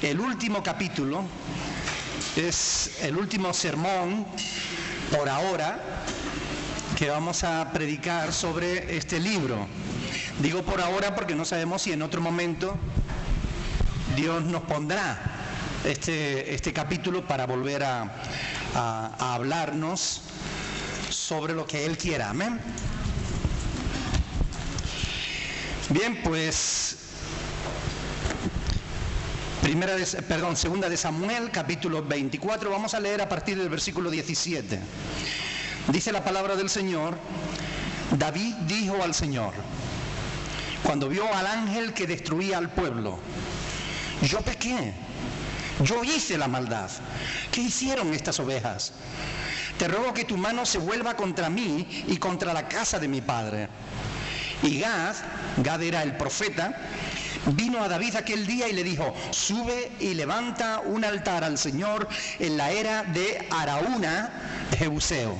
el último capítulo, es el último sermón, por ahora, que vamos a predicar sobre este libro. Digo por ahora porque no sabemos si en otro momento Dios nos pondrá este capítulo para volver a hablarnos sobre lo que Él quiera. Amén. Bien, pues segunda de Samuel, capítulo 24, vamos a leer a partir del versículo 17. Dice la palabra del Señor: David dijo al Señor, cuando vio al ángel que destruía al pueblo: yo pequé, yo hice la maldad. ¿Qué hicieron estas ovejas? Te ruego que tu mano se vuelva contra mí y contra la casa de mi padre. Y Gad era el profeta, vino a David aquel día y le dijo: sube y levanta un altar al Señor en la era de Araúna Jebuseo.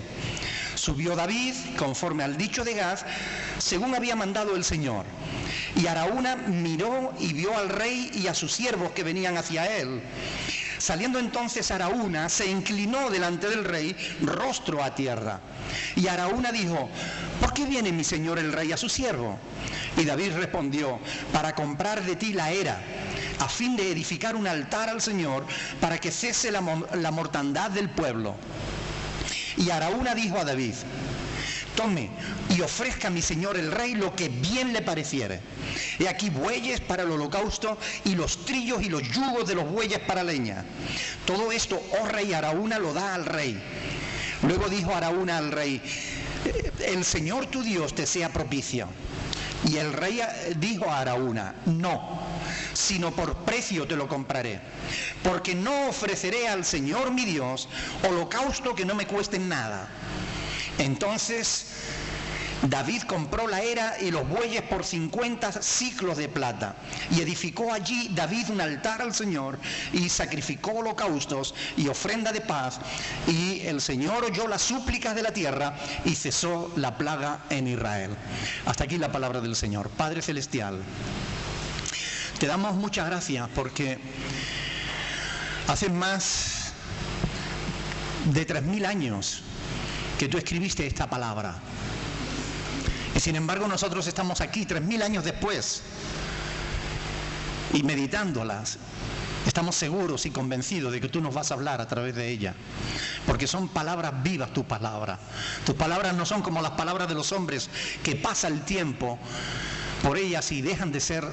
Subió David, conforme al dicho de Gad, según había mandado el Señor. Y Araúna miró y vio al rey y a sus siervos que venían hacia él. Saliendo entonces Araúna, se inclinó delante del rey, rostro a tierra. Y Araúna dijo: ¿por qué viene mi señor el rey a su siervo? Y David respondió: para comprar de ti la era, a fin de edificar un altar al Señor, para que cese la mortandad del pueblo. Y Araúna dijo a David: tome y ofrezca a mi señor el rey lo que bien le pareciere. He aquí bueyes para el holocausto, y los trillos y los yugos de los bueyes para leña. Todo esto, oh rey Araúna, lo da al rey. Luego dijo Araúna al rey: el Señor tu Dios te sea propicio. Y el rey dijo a Araúna: no, sino por precio te lo compraré, porque no ofreceré al Señor mi Dios holocausto que no me cueste nada. Entonces David compró la era y los bueyes por 50 siclos de plata, y edificó allí David un altar al Señor, y sacrificó holocaustos y ofrenda de paz, y el Señor oyó las súplicas de la tierra, y cesó la plaga en Israel. Hasta aquí la palabra del Señor. Padre Celestial, te damos muchas gracias porque hace más de 3000 años que tú escribiste esta palabra. Y sin embargo nosotros estamos aquí 3000 años después y meditándolas. Estamos seguros y convencidos de que tú nos vas a hablar a través de ella, porque son palabras vivas tu palabra. Tus palabras no son como las palabras de los hombres, que pasa el tiempo por ellas y dejan de ser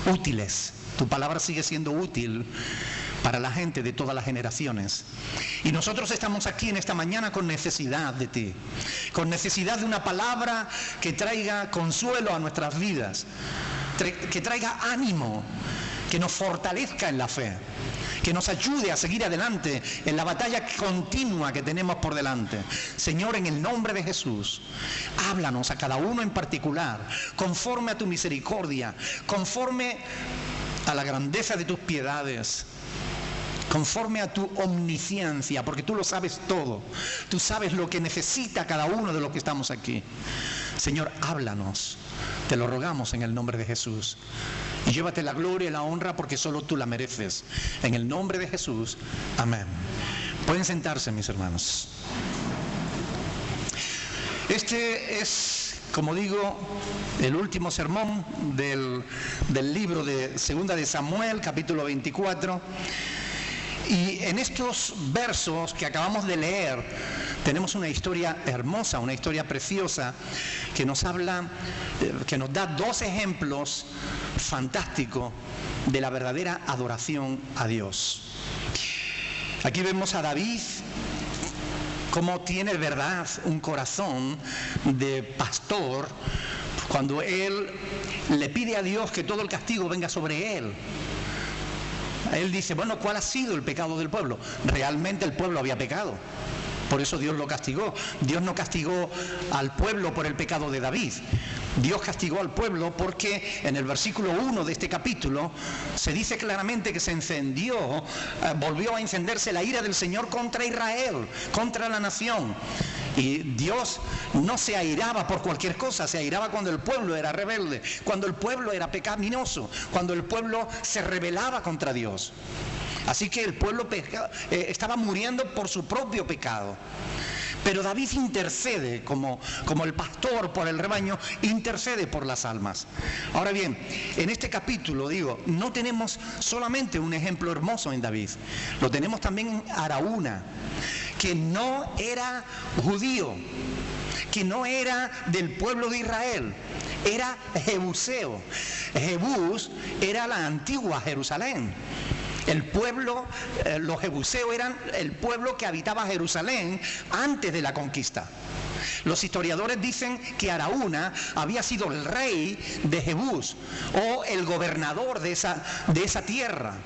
útiles. Tu palabra sigue siendo útil para la gente de todas las generaciones. Y nosotros estamos aquí en esta mañana con necesidad de ti, con necesidad de una palabra que traiga consuelo a nuestras vidas, que traiga ánimo, que nos fortalezca en la fe, que nos ayude a seguir adelante en la batalla continua que tenemos por delante. Señor, en el nombre de Jesús, háblanos a cada uno en particular, conforme a tu misericordia, conforme a la grandeza de tus piedades, conforme a tu omnisciencia, porque tú lo sabes todo. Tú sabes lo que necesita cada uno de los que estamos aquí. Señor, háblanos, te lo rogamos en el nombre de Jesús. Y llévate la gloria y la honra porque solo tú la mereces. En el nombre de Jesús, amén. Pueden sentarse, mis hermanos. Este es, como digo, el último sermón del libro de Segunda de Samuel, capítulo 24. Y en estos versos que acabamos de leer tenemos una historia hermosa, una historia preciosa que nos habla, que nos da dos ejemplos fantásticos de la verdadera adoración a Dios. Aquí vemos a David cómo tiene, verdad, un corazón de pastor cuando él le pide a Dios que todo el castigo venga sobre él. Él dice: bueno, ¿cuál ha sido el pecado del pueblo? Realmente el pueblo había pecado, por eso Dios lo castigó. Dios no castigó al pueblo por el pecado de David. Dios castigó al pueblo porque en el versículo 1 de este capítulo se dice claramente que se encendió, volvió a encenderse la ira del Señor contra Israel, contra la nación. Y Dios no se airaba por cualquier cosa, se airaba cuando el pueblo era rebelde, cuando el pueblo era pecaminoso, cuando el pueblo se rebelaba contra Dios. Así que el pueblo estaba muriendo por su propio pecado. Pero David intercede como el pastor por el rebaño, intercede por las almas. Ahora bien, en este capítulo, no tenemos solamente un ejemplo hermoso en David, lo tenemos también en Araúna, que no era judío, que no era del pueblo de Israel, era jebuseo. Jebús era la antigua Jerusalén. El pueblo, los jebuseos eran el pueblo que habitaba Jerusalén antes de la conquista. Los historiadores dicen que Araúna había sido el rey de Jebús o el gobernador de esa tierra.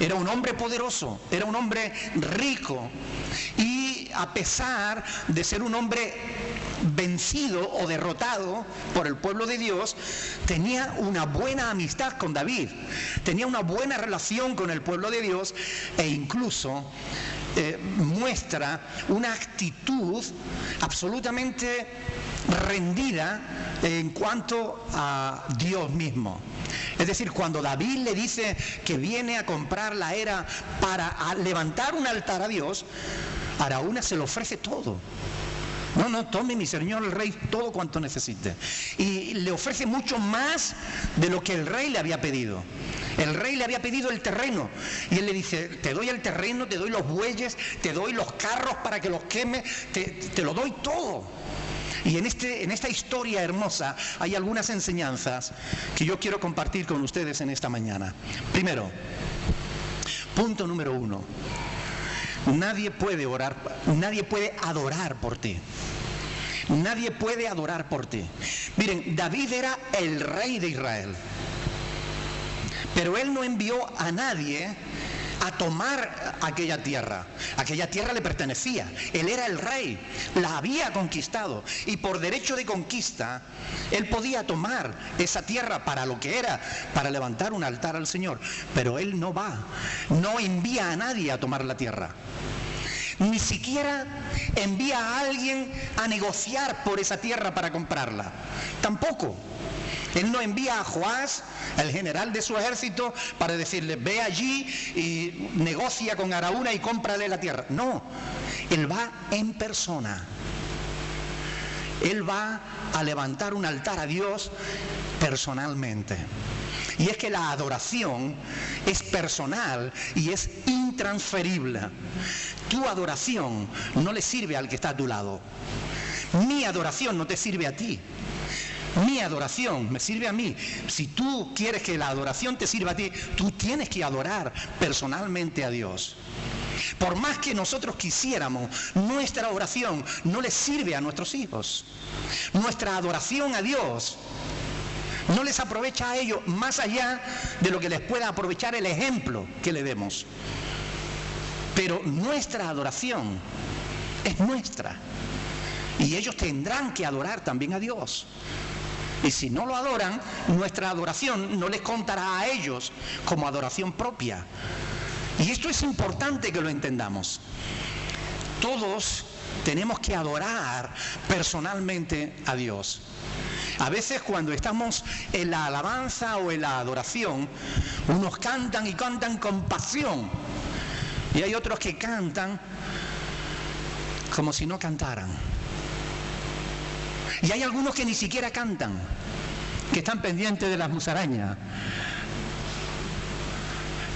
Era un hombre poderoso, era un hombre rico y a pesar de ser un hombre vencido o derrotado por el pueblo de Dios, tenía una buena amistad con David, tenía una buena relación con el pueblo de Dios e incluso muestra una actitud absolutamente rendida en cuanto a Dios mismo. Es decir, cuando David le dice que viene a comprar la era para levantar un altar a Dios, Araúna se le ofrece todo. No, tome mi señor el rey todo cuanto necesite. Y le ofrece mucho más de lo que el rey le había pedido. El rey le había pedido el terreno. Y él le dice, te doy el terreno, te doy los bueyes, te doy los carros para que los queme, te lo doy todo. Y en esta historia hermosa hay algunas enseñanzas que yo quiero compartir con ustedes en esta mañana. Primero, punto número 1. Nadie puede adorar por ti. Nadie puede adorar por ti. Miren, David era el rey de Israel, pero él no envió a nadie a tomar aquella tierra. Aquella tierra le pertenecía. Él era el rey, la había conquistado y por derecho de conquista él podía tomar esa tierra para lo que era, para levantar un altar al Señor. Pero él no envía a nadie a tomar la tierra. Ni siquiera envía a alguien a negociar por esa tierra para comprarla. Tampoco. Él no envía a Joás, el general de su ejército, para decirle, ve allí y negocia con Araúna y cómprale la tierra. No, él va en persona. Él va a levantar un altar a Dios personalmente. Y es que la adoración es personal y es intransferible. Tu adoración no le sirve al que está a tu lado. Mi adoración no te sirve a ti. Mi adoración me sirve a mí. Si tú quieres que la adoración te sirva a ti, tú tienes que adorar personalmente a Dios. Por más que nosotros quisiéramos, nuestra oración no le sirve a nuestros hijos. Nuestra adoración a Dios no les aprovecha a ellos más allá de lo que les pueda aprovechar el ejemplo que le demos. Pero nuestra adoración es nuestra. Y ellos tendrán que adorar también a Dios. Y si no lo adoran, nuestra adoración no les contará a ellos como adoración propia. Y esto es importante que lo entendamos. Todos tenemos que adorar personalmente a Dios. A veces cuando estamos en la alabanza o en la adoración, unos cantan y cantan con pasión. Y hay otros que cantan como si no cantaran. Y hay algunos que ni siquiera cantan, que están pendientes de las musarañas,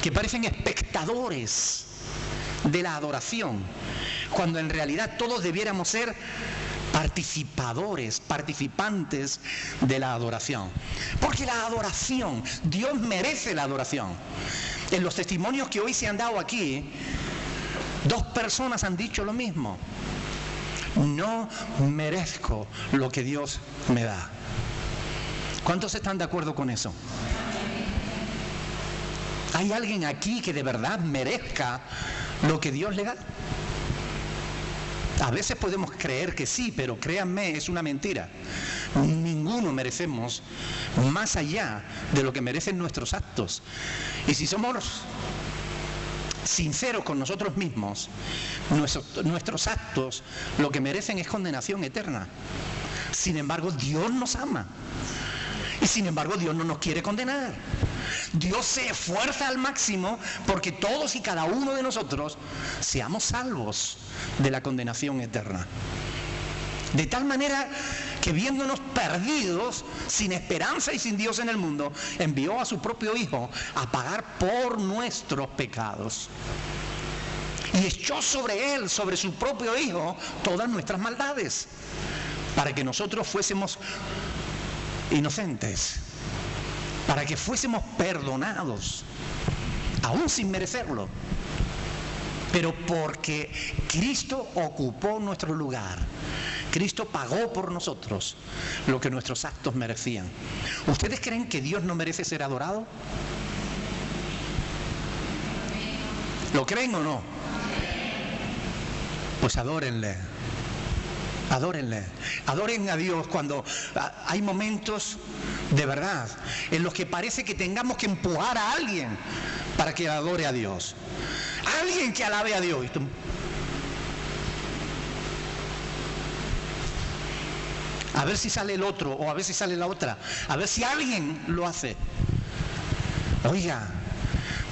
que parecen espectadores de la adoración, cuando en realidad todos debiéramos ser participantes de la adoración. Porque la adoración, Dios merece la adoración. En los testimonios que hoy se han dado aquí, 2 personas han dicho lo mismo. No merezco lo que Dios me da. ¿Cuántos están de acuerdo con eso? ¿Hay alguien aquí que de verdad merezca lo que Dios le da? A veces podemos creer que sí, pero créanme, es una mentira. Ninguno merecemos más allá de lo que merecen nuestros actos. Y si somos sinceros con nosotros mismos, nuestros actos lo que merecen es condenación eterna. Sin embargo, Dios nos ama. Y sin embargo, Dios no nos quiere condenar. Dios se esfuerza al máximo porque todos y cada uno de nosotros seamos salvos de la condenación eterna. De tal manera que viéndonos perdidos, sin esperanza y sin Dios en el mundo, envió a su propio Hijo a pagar por nuestros pecados. Y echó sobre Él, sobre su propio Hijo, todas nuestras maldades, para que nosotros fuésemos inocentes, para que fuésemos perdonados, aún sin merecerlo. Pero porque Cristo ocupó nuestro lugar, Cristo pagó por nosotros lo que nuestros actos merecían. ¿Ustedes creen que Dios no merece ser adorado? ¿Lo creen o no? Pues adórenle. Adórenle. Adoren a Dios cuando hay momentos de verdad en los que parece que tengamos que empujar a alguien para que adore a Dios. Alguien que alabe a Dios. A ver si sale el otro o a ver si sale la otra. A ver si alguien lo hace. Oiga,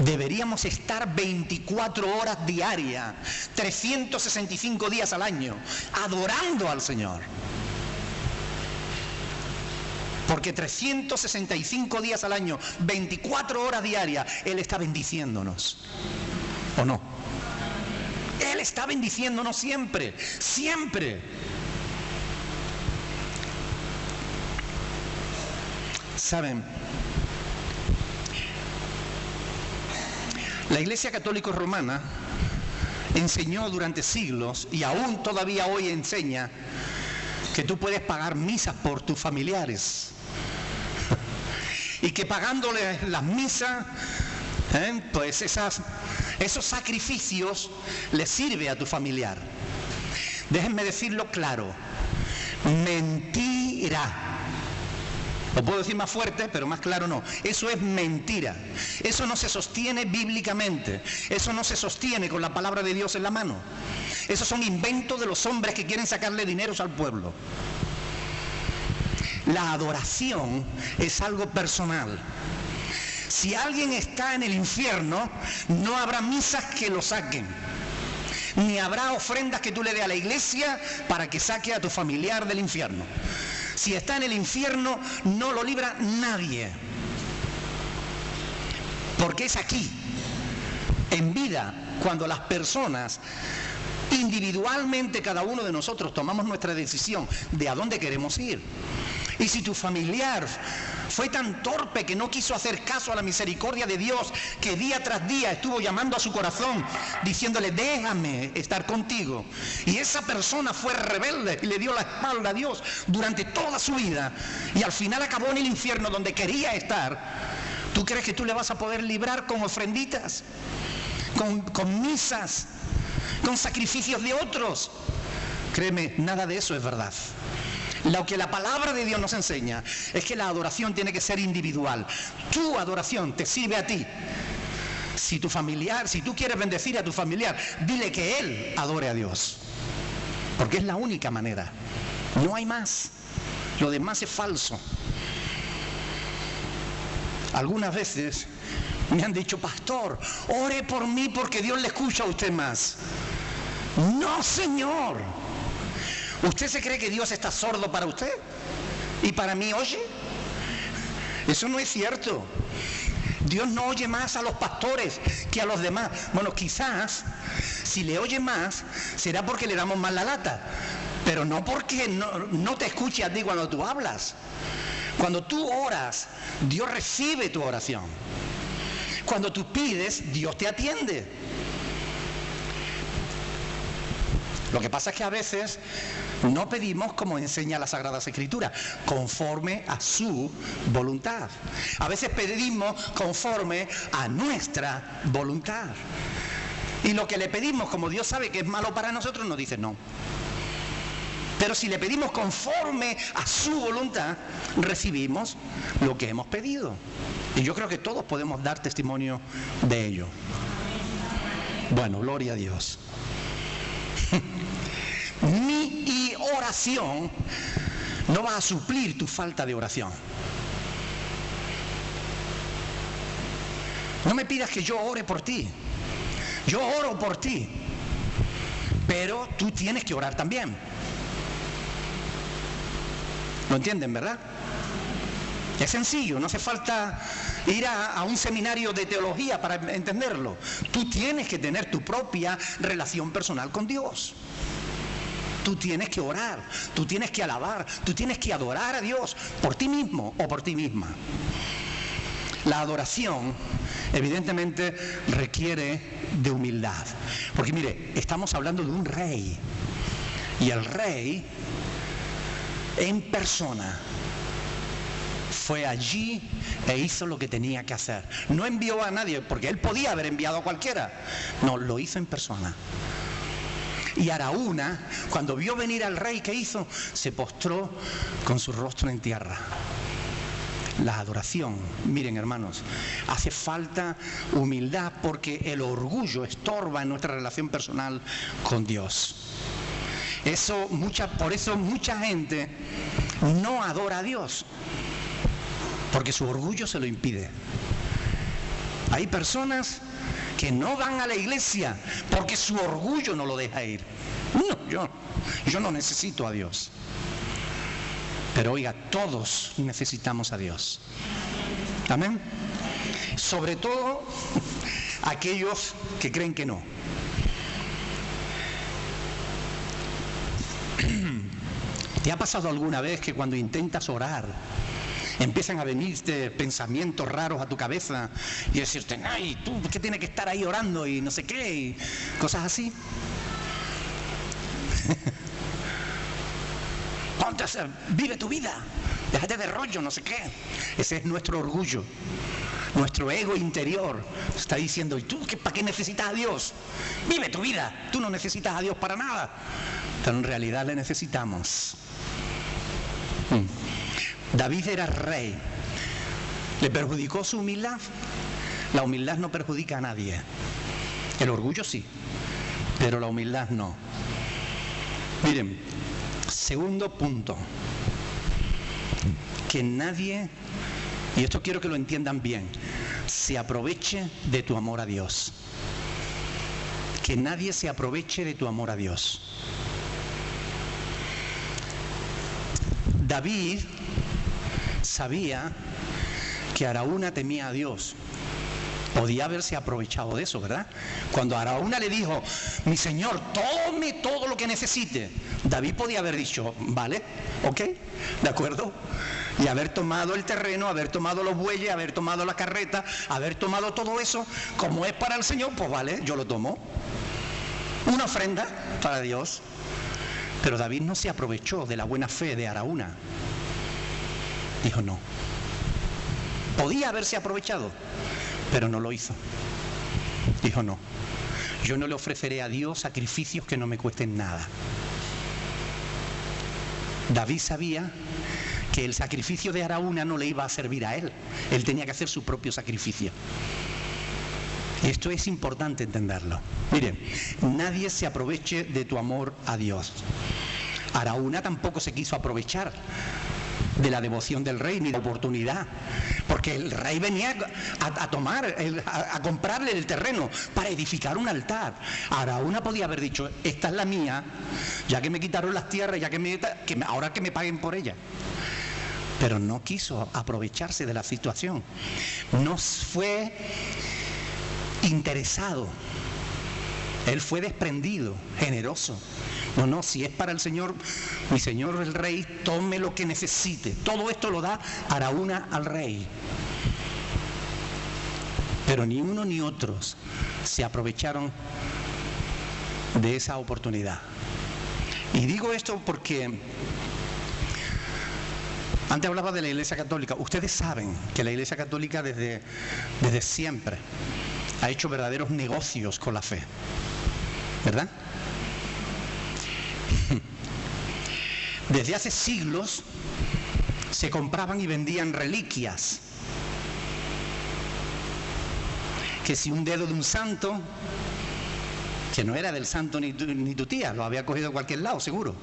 deberíamos estar 24 horas diarias, 365 días al año, adorando al Señor. Porque 365 días al año, 24 horas diarias, Él está bendiciéndonos. ¿O no? Él está bendiciéndonos siempre, siempre. ¿Saben? La Iglesia Católica Romana enseñó durante siglos, y aún todavía hoy enseña, que tú puedes pagar misas por tus familiares. Y que pagándoles las misas, pues esos sacrificios les sirve a tu familiar. Déjenme decirlo claro. Mentira. Lo puedo decir más fuerte, pero más claro no. Eso es mentira. Eso no se sostiene bíblicamente. Eso no se sostiene con la palabra de Dios en la mano. Esos son inventos de los hombres que quieren sacarle dineros al pueblo. La adoración es algo personal. Si alguien está en el infierno, no habrá misas que lo saquen. Ni habrá ofrendas que tú le des a la iglesia para que saque a tu familiar del infierno. Si está en el infierno, no lo libra nadie. Porque es aquí, en vida, cuando las personas, individualmente cada uno de nosotros, tomamos nuestra decisión de a dónde queremos ir. Y si tu familiar fue tan torpe que no quiso hacer caso a la misericordia de Dios, que día tras día estuvo llamando a su corazón, diciéndole, déjame estar contigo, y esa persona fue rebelde y le dio la espalda a Dios durante toda su vida, y al final acabó en el infierno donde quería estar, ¿tú crees que tú le vas a poder librar con ofrenditas, con misas, con sacrificios de otros? Créeme, nada de eso es verdad. Lo que la palabra de Dios nos enseña es que la adoración tiene que ser individual. Tu adoración te sirve a ti. Si tu familiar, si tú quieres bendecir a tu familiar, dile que él adore a Dios. Porque es la única manera. No hay más. Lo demás es falso. Algunas veces me han dicho, pastor, ore por mí porque Dios le escucha a usted más. No, Señor. ¿Usted se cree que Dios está sordo para usted? ¿Y para mí oye? Eso no es cierto. Dios no oye más a los pastores que a los demás. Bueno, quizás, si le oye más, será porque le damos más la lata. Pero no porque no te escuche a ti cuando tú hablas. Cuando tú oras, Dios recibe tu oración. Cuando tú pides, Dios te atiende. Lo que pasa es que a veces no pedimos como enseña la Sagrada Escritura, conforme a su voluntad. A veces pedimos conforme a nuestra voluntad. Y lo que le pedimos, como Dios sabe que es malo para nosotros, nos dice no. Pero si le pedimos conforme a su voluntad, recibimos lo que hemos pedido. Y yo creo que todos podemos dar testimonio de ello. Bueno, gloria a Dios. Mi oración no va a suplir tu falta de oración. No me pidas que yo ore por ti. Yo oro por ti. Pero tú tienes que orar también. ¿Lo entienden, verdad? Es sencillo, no hace falta ir a un seminario de teología para entenderlo. Tú tienes que tener tu propia relación personal con Dios. Tú tienes que orar, tú tienes que alabar, tú tienes que adorar a Dios por ti mismo o por ti misma. La adoración, evidentemente, requiere de humildad. Porque mire, estamos hablando de un rey. Y el rey, en persona, fue allí e hizo lo que tenía que hacer. No envió a nadie, porque él podía haber enviado a cualquiera. No, lo hizo en persona. Y Araúna, cuando vio venir al rey, ¿qué hizo? Se postró con su rostro en tierra. La adoración, miren hermanos, hace falta humildad porque el orgullo estorba en nuestra relación personal con Dios. Por eso mucha gente no adora a Dios, porque su orgullo se lo impide. Hay personas que no van a la iglesia porque su orgullo no lo deja ir. No, yo no necesito a Dios. Pero oiga, todos necesitamos a Dios. Amén. Sobre todo aquellos que creen que no. ¿Te ha pasado alguna vez que cuando intentas orar empiezan a venirte pensamientos raros a tu cabeza y decirte, ay, tú, ¿qué tienes que estar ahí orando y no sé qué? Y cosas así. Ponte a hacer, vive tu vida, déjate de rollo, no sé qué. Ese es nuestro orgullo, nuestro ego interior. Está diciendo, ¿y tú para qué necesitas a Dios? Vive tu vida, tú no necesitas a Dios para nada. Pero en realidad le necesitamos. David era rey. ¿Le perjudicó su humildad? La humildad no perjudica a nadie. El orgullo sí, pero la humildad no. Miren, segundo punto. Que nadie, y esto quiero que lo entiendan bien, se aproveche de tu amor a Dios. Que nadie se aproveche de tu amor a Dios. David sabía que Araúna temía a Dios. Podía haberse aprovechado de eso, ¿verdad? Cuando Araúna le dijo, mi señor, tome todo lo que necesite, David podía haber dicho, vale, ok, de acuerdo, y haber tomado el terreno, haber tomado los bueyes, haber tomado la carreta, haber tomado todo eso, como es para el Señor, pues vale, yo lo tomo. Una ofrenda para Dios. Pero David no se aprovechó de la buena fe de Araúna. Dijo no. Podía haberse aprovechado, pero no lo hizo. Dijo no. Yo no le ofreceré a Dios sacrificios que no me cuesten nada. David sabía que el sacrificio de Araúna no le iba a servir a él. Él tenía que hacer su propio sacrificio. Y esto es importante entenderlo. Miren, nadie se aproveche de tu amor a Dios. Araúna tampoco se quiso aprovechar de la devoción del rey ni de la oportunidad, porque el rey venía a comprarle el terreno para edificar un altar. Araúna podía haber dicho, esta es la mía, ya que me quitaron las tierras, ahora que me paguen por ella. Pero no quiso aprovecharse de la situación. No fue interesado. Él fue desprendido, generoso. No, si es para el Señor, mi Señor el Rey, tome lo que necesite. Todo esto lo da Araúna al rey. Pero ni uno ni otros se aprovecharon de esa oportunidad. Y digo esto porque antes hablaba de la Iglesia Católica. Ustedes saben que la Iglesia Católica desde siempre ha hecho verdaderos negocios con la fe, ¿verdad? Desde hace siglos se compraban y vendían reliquias. Que si un dedo de un santo, que no era del santo ni tu tía, lo había cogido de cualquier lado, seguro.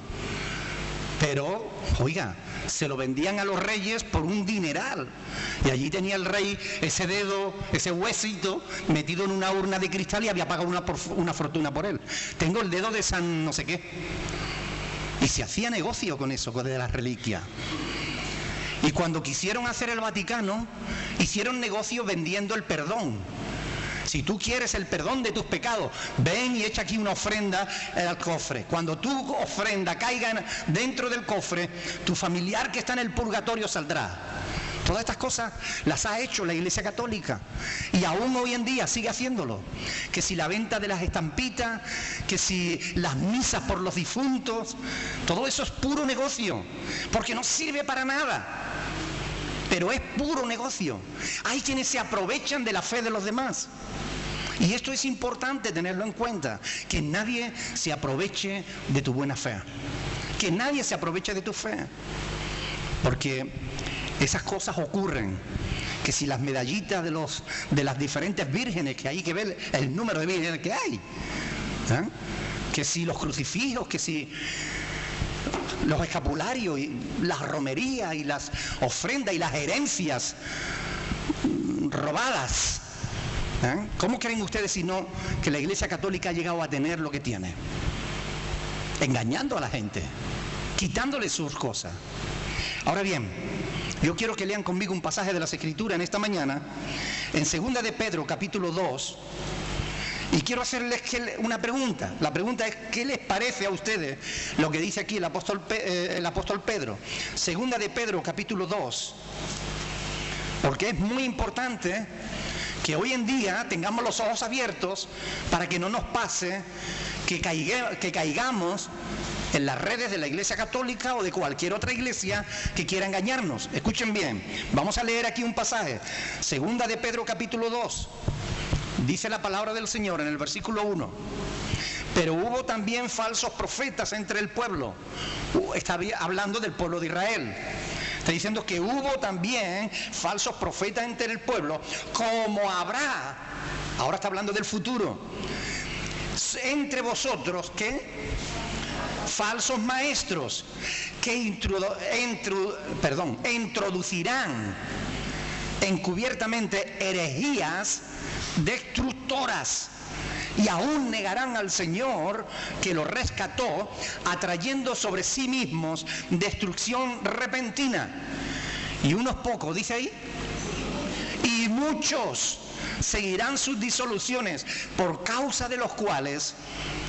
Pero, oiga, se lo vendían a los reyes por un dineral. Y allí tenía el rey ese dedo, ese huesito, metido en una urna de cristal y había pagado una fortuna por él. Tengo el dedo de San no sé qué. Y se hacía negocio con eso, de las reliquias. Y cuando quisieron hacer el Vaticano, hicieron negocio vendiendo el perdón. Si tú quieres el perdón de tus pecados, ven y echa aquí una ofrenda al cofre. Cuando tu ofrenda caiga dentro del cofre, tu familiar que está en el purgatorio saldrá. Todas estas cosas las ha hecho la Iglesia Católica y aún hoy en día sigue haciéndolo. Que si la venta de las estampitas, que si las misas por los difuntos, todo eso es puro negocio, porque no sirve para nada. Pero es puro negocio. Hay quienes se aprovechan de la fe de los demás. Y esto es importante tenerlo en cuenta, que nadie se aproveche de tu buena fe. Que nadie se aproveche de tu fe. Porque esas cosas ocurren. Que si las medallitas de las diferentes vírgenes, que hay que ver el número de vírgenes que hay. Que si los crucifijos, que si los escapularios y las romerías y las ofrendas y las herencias robadas. ¿Cómo creen ustedes si no que la Iglesia Católica ha llegado a tener lo que tiene? Engañando a la gente, quitándole sus cosas. Ahora bien, yo quiero que lean conmigo un pasaje de las Escrituras en esta mañana, en 2 de Pedro, capítulo 2, y quiero hacerles una pregunta. La pregunta es, ¿qué les parece a ustedes lo que dice aquí el apóstol Pedro? 2 de Pedro, capítulo 2, porque es muy importante que hoy en día tengamos los ojos abiertos para que no nos pase que caigamos en las redes de la Iglesia Católica o de cualquier otra iglesia que quiera engañarnos. Escuchen bien, vamos a leer aquí un pasaje. 2 de Pedro capítulo 2, dice la palabra del Señor en el versículo 1. Pero hubo también falsos profetas entre el pueblo. Está hablando del pueblo de Israel. Está diciendo que hubo también falsos profetas entre el pueblo, como habrá, ahora está hablando del futuro, entre vosotros, ¿qué? Falsos maestros, que introducirán encubiertamente herejías destructoras, y aún negarán al Señor que los rescató, atrayendo sobre sí mismos destrucción repentina. Y unos pocos, dice ahí, y muchos seguirán sus disoluciones, por causa de los cuales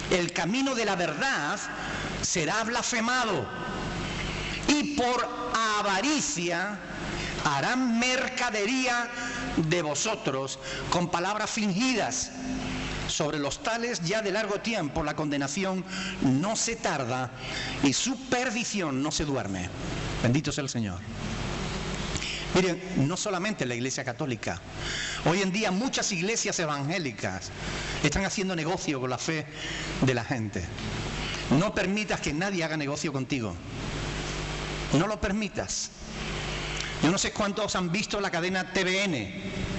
el camino de la verdad será blasfemado, y por avaricia harán mercadería de vosotros con palabras fingidas. Sobre los tales ya de largo tiempo la condenación no se tarda y su perdición no se duerme. Bendito sea el Señor. Miren, no solamente la Iglesia Católica, hoy en día muchas iglesias evangélicas están haciendo negocio con la fe de la gente. No permitas que nadie haga negocio contigo. No lo permitas. Yo no sé cuántos han visto la cadena TVN.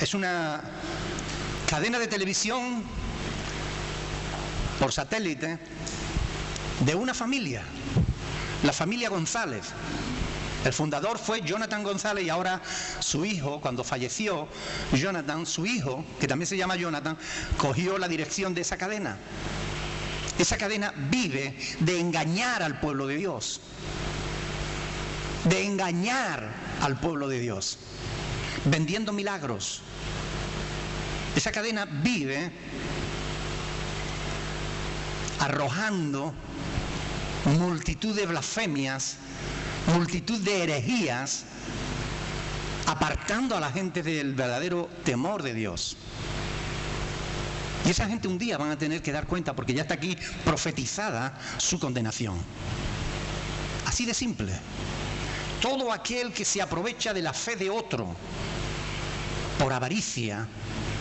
Es una cadena de televisión por satélite de una familia, la familia González. El fundador fue Jonathan González y ahora su hijo, cuando falleció Jonathan, su hijo, que también se llama Jonathan, cogió la dirección de esa cadena. Esa cadena vive de engañar al pueblo de Dios, de engañar al pueblo de Dios, vendiendo milagros. Esa cadena vive arrojando multitud de blasfemias, multitud de herejías, apartando a la gente del verdadero temor de Dios. Y esa gente un día van a tener que dar cuenta, porque ya está aquí profetizada su condenación. Así de simple. Todo aquel que se aprovecha de la fe de otro por avaricia,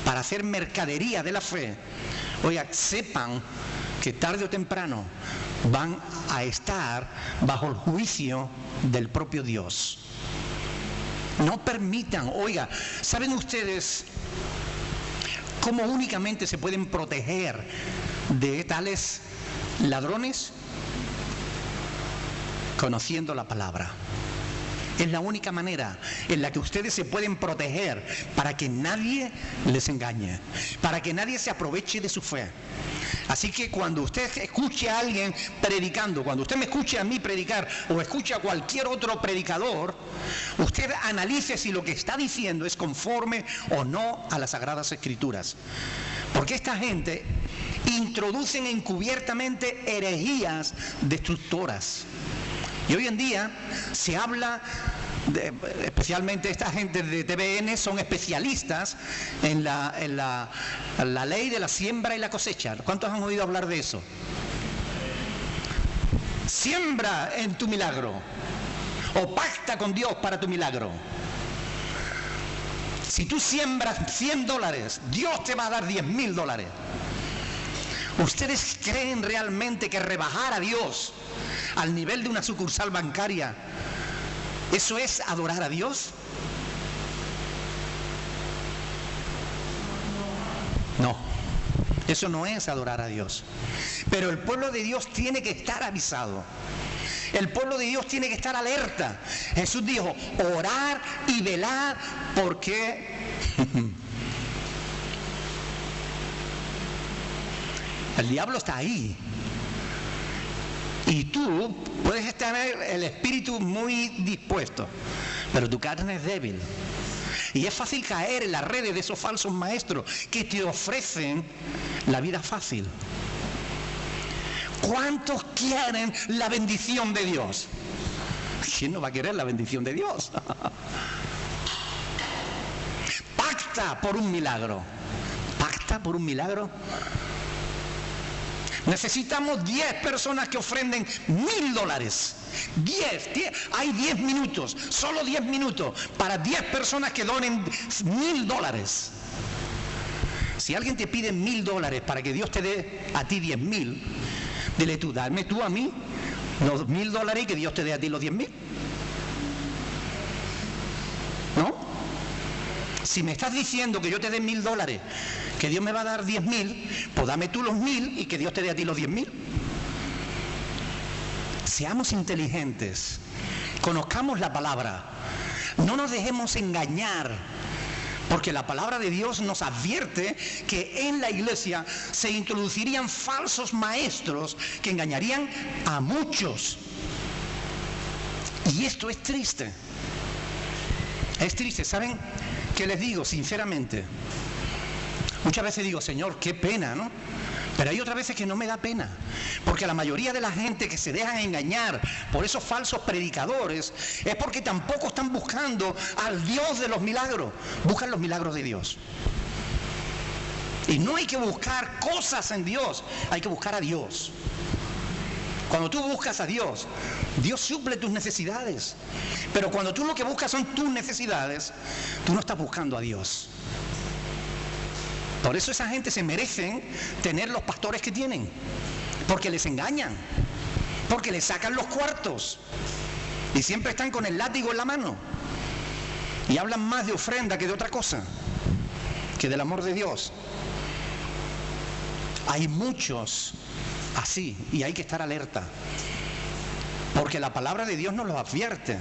para hacer mercadería de la fe, oiga, sepan que tarde o temprano van a estar bajo el juicio del propio Dios. No permitan, oiga, ¿saben ustedes ¿Cómo únicamente se pueden proteger de tales ladrones? Conociendo la palabra. Es la única manera en la que ustedes se pueden proteger para que nadie les engañe, para que nadie se aproveche de su fe. Así que cuando usted escuche a alguien predicando, cuando usted me escuche a mí predicar o escuche a cualquier otro predicador, usted analice si lo que está diciendo es conforme o no a las Sagradas Escrituras. Porque esta gente introducen encubiertamente herejías destructoras. Y hoy en día se habla, especialmente esta gente de TVN son especialistas en la ley de la siembra y la cosecha. ¿Cuántos han oído hablar de eso? Siembra en tu milagro o pacta con Dios para tu milagro. Si tú siembras $100, Dios te va a dar $10,000. ¿Ustedes creen realmente que rebajar a Dios al nivel de una sucursal bancaria, eso es adorar a Dios? No, eso no es adorar a Dios. Pero el pueblo de Dios tiene que estar avisado. El pueblo de Dios tiene que estar alerta. Jesús dijo, orar y velar, porque el diablo está ahí. Y tú puedes tener el espíritu muy dispuesto, pero tu carne es débil. Y es fácil caer en las redes de esos falsos maestros que te ofrecen la vida fácil. ¿Cuántos quieren la bendición de Dios? ¿Quién no va a querer la bendición de Dios? Pacta por un milagro. ¿Pacta por un milagro? Necesitamos 10 personas que ofrenden $1,000. 10. Hay 10 minutos, solo 10 minutos para 10 personas que donen $1,000. Si alguien te pide $1,000 para que Dios te dé a ti 10,000, dile tú, dame tú a mí los $1,000 y que Dios te dé a ti los 10,000. ¿No? Si me estás diciendo que yo te dé $1,000, que Dios me va a dar 10,000, pues dame tú los 1,000 y que Dios te dé a ti los 10,000. Seamos inteligentes, conozcamos la palabra, no nos dejemos engañar, porque la palabra de Dios nos advierte que en la iglesia se introducirían falsos maestros que engañarían a muchos. Y esto es triste. Es triste, ¿saben qué les digo sinceramente? Muchas veces digo, Señor, qué pena, ¿no? Pero hay otras veces que no me da pena, porque la mayoría de la gente que se dejan engañar por esos falsos predicadores es porque tampoco están buscando al Dios de los milagros, buscan los milagros de Dios. Y no hay que buscar cosas en Dios, hay que buscar a Dios. Cuando tú buscas a Dios, Dios suple tus necesidades. Pero cuando tú lo que buscas son tus necesidades, tú no estás buscando a Dios. Por eso esa gente se merecen tener los pastores que tienen, porque les engañan, porque les sacan los cuartos y siempre están con el látigo en la mano y hablan más de ofrenda que de otra cosa, que del amor de Dios. Hay muchos así y hay que estar alerta, porque la palabra de Dios nos lo advierte.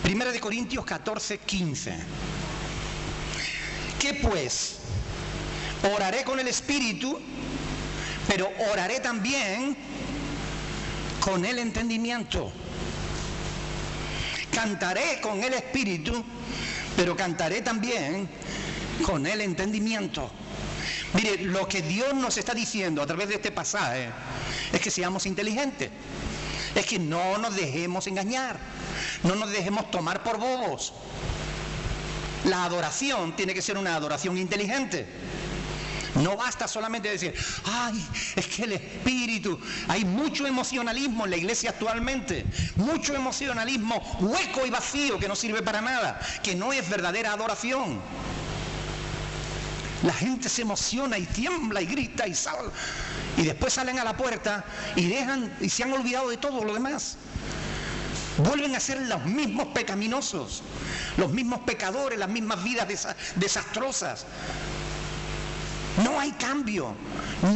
Primera de Corintios 14:15. ¿Qué pues? Oraré con el Espíritu, pero oraré también con el entendimiento. Cantaré con el Espíritu, pero cantaré también con el entendimiento. Mire, lo que Dios nos está diciendo a través de este pasaje es que seamos inteligentes. Es que no nos dejemos engañar, no nos dejemos tomar por bobos. La adoración tiene que ser una adoración inteligente. No basta solamente decir, ay, es que el espíritu, hay mucho emocionalismo en la iglesia actualmente, mucho emocionalismo hueco y vacío que no sirve para nada, que no es verdadera adoración. La gente se emociona y tiembla y grita y sale, y después salen a la puerta y dejan y se han olvidado de todo lo demás. Vuelven a ser los mismos pecaminosos, los mismos pecadores, las mismas vidas desastrosas. No hay cambio,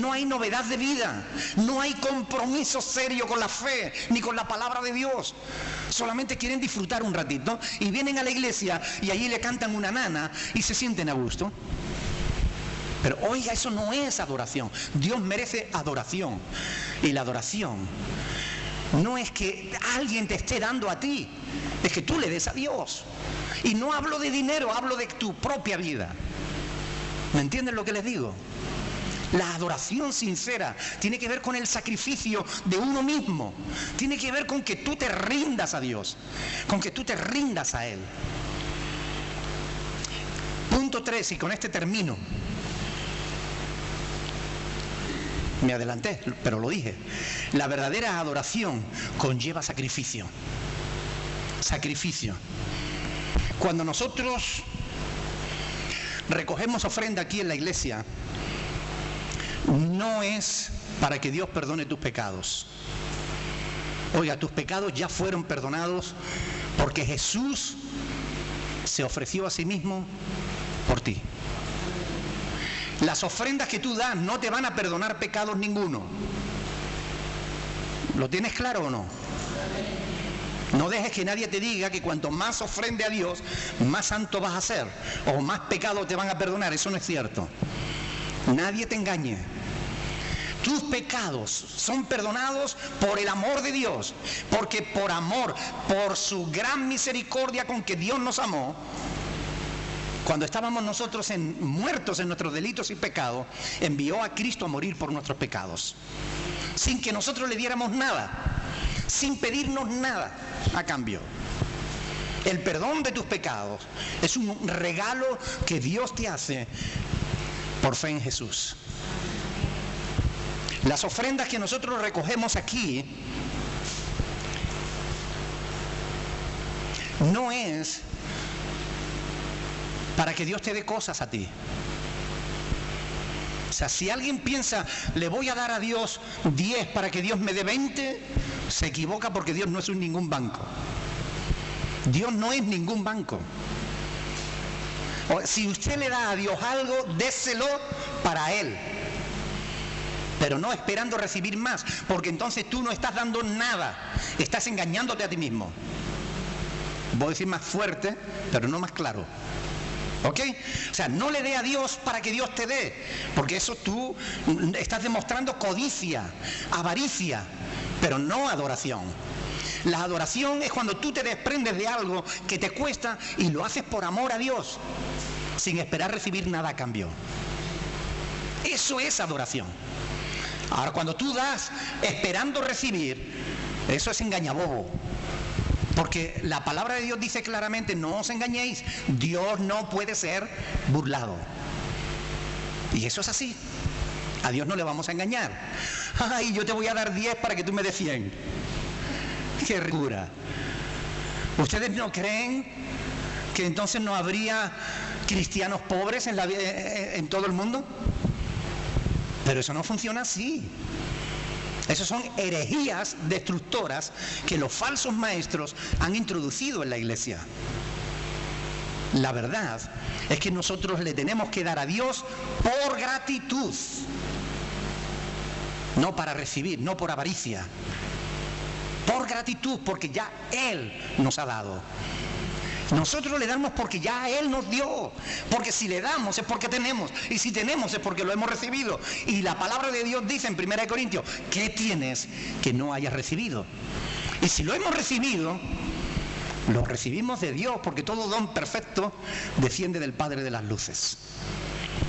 no hay novedad de vida, no hay compromiso serio con la fe ni con la palabra de Dios. Solamente quieren disfrutar un ratito y vienen a la iglesia y allí le cantan una nana y se sienten a gusto. Pero oiga, eso no es adoración. Dios merece adoración. Y la adoración no es que alguien te esté dando a ti, es que tú le des a Dios. Y no hablo de dinero, hablo de tu propia vida. ¿Me entienden lo que les digo? La adoración sincera tiene que ver con el sacrificio de uno mismo. Tiene que ver con que tú te rindas a Dios, con que tú te rindas a Él. Punto 3, y con este termino. Me adelanté, pero lo dije. La verdadera adoración conlleva sacrificio. Sacrificio. Cuando nosotros recogemos ofrenda aquí en la iglesia, no es para que Dios perdone tus pecados. Oiga, tus pecados ya fueron perdonados porque Jesús se ofreció a sí mismo por ti. Las ofrendas que tú das no te van a perdonar pecados ninguno. ¿Lo tienes claro o no? No dejes que nadie te diga que cuanto más ofrende a Dios, más santo vas a ser, o más pecados te van a perdonar. Eso no es cierto. Nadie te engañe. Tus pecados son perdonados por el amor de Dios, porque por amor, por su gran misericordia con que Dios nos amó, cuando estábamos nosotros muertos en nuestros delitos y pecados, envió a Cristo a morir por nuestros pecados, sin que nosotros le diéramos nada, sin pedirnos nada a cambio. El perdón de tus pecados es un regalo que Dios te hace por fe en Jesús. Las ofrendas que nosotros recogemos aquí no es para que Dios te dé cosas a ti. O sea, si alguien piensa, le voy a dar a Dios 10 para que Dios me dé 20, se equivoca, porque Dios no es ningún banco. Dios no es ningún banco. O, si usted le da a Dios algo, déselo para Él, pero no esperando recibir más, porque entonces tú no estás dando nada, estás engañándote a ti mismo. Voy a decir más fuerte, pero no más claro. ¿Ok? O sea, no le dé a Dios para que Dios te dé, porque eso tú estás demostrando codicia, avaricia, pero no adoración. La adoración es cuando tú te desprendes de algo que te cuesta y lo haces por amor a Dios, sin esperar recibir nada a cambio. Eso es adoración. Ahora, cuando tú das esperando recibir, eso es engañabobo. Porque la palabra de Dios dice claramente, no os engañéis, Dios no puede ser burlado. Y eso es así. A Dios no le vamos a engañar. Ay, yo te voy a dar 10 para que tú me des 100. ¡Qué ricura! ¿Ustedes no creen que entonces no habría cristianos pobres en todo el mundo? Pero eso no funciona así. Esas son herejías destructoras que los falsos maestros han introducido en la iglesia. La verdad es que nosotros le tenemos que dar a Dios por gratitud, no para recibir, no por avaricia. Por gratitud, porque ya Él nos ha dado. Nosotros le damos porque ya Él nos dio, porque si le damos es porque tenemos, y si tenemos es porque lo hemos recibido. Y la palabra de Dios dice en 1 Corintios, ¿qué tienes que no hayas recibido? Y si lo hemos recibido, lo recibimos de Dios, porque todo don perfecto desciende del Padre de las luces.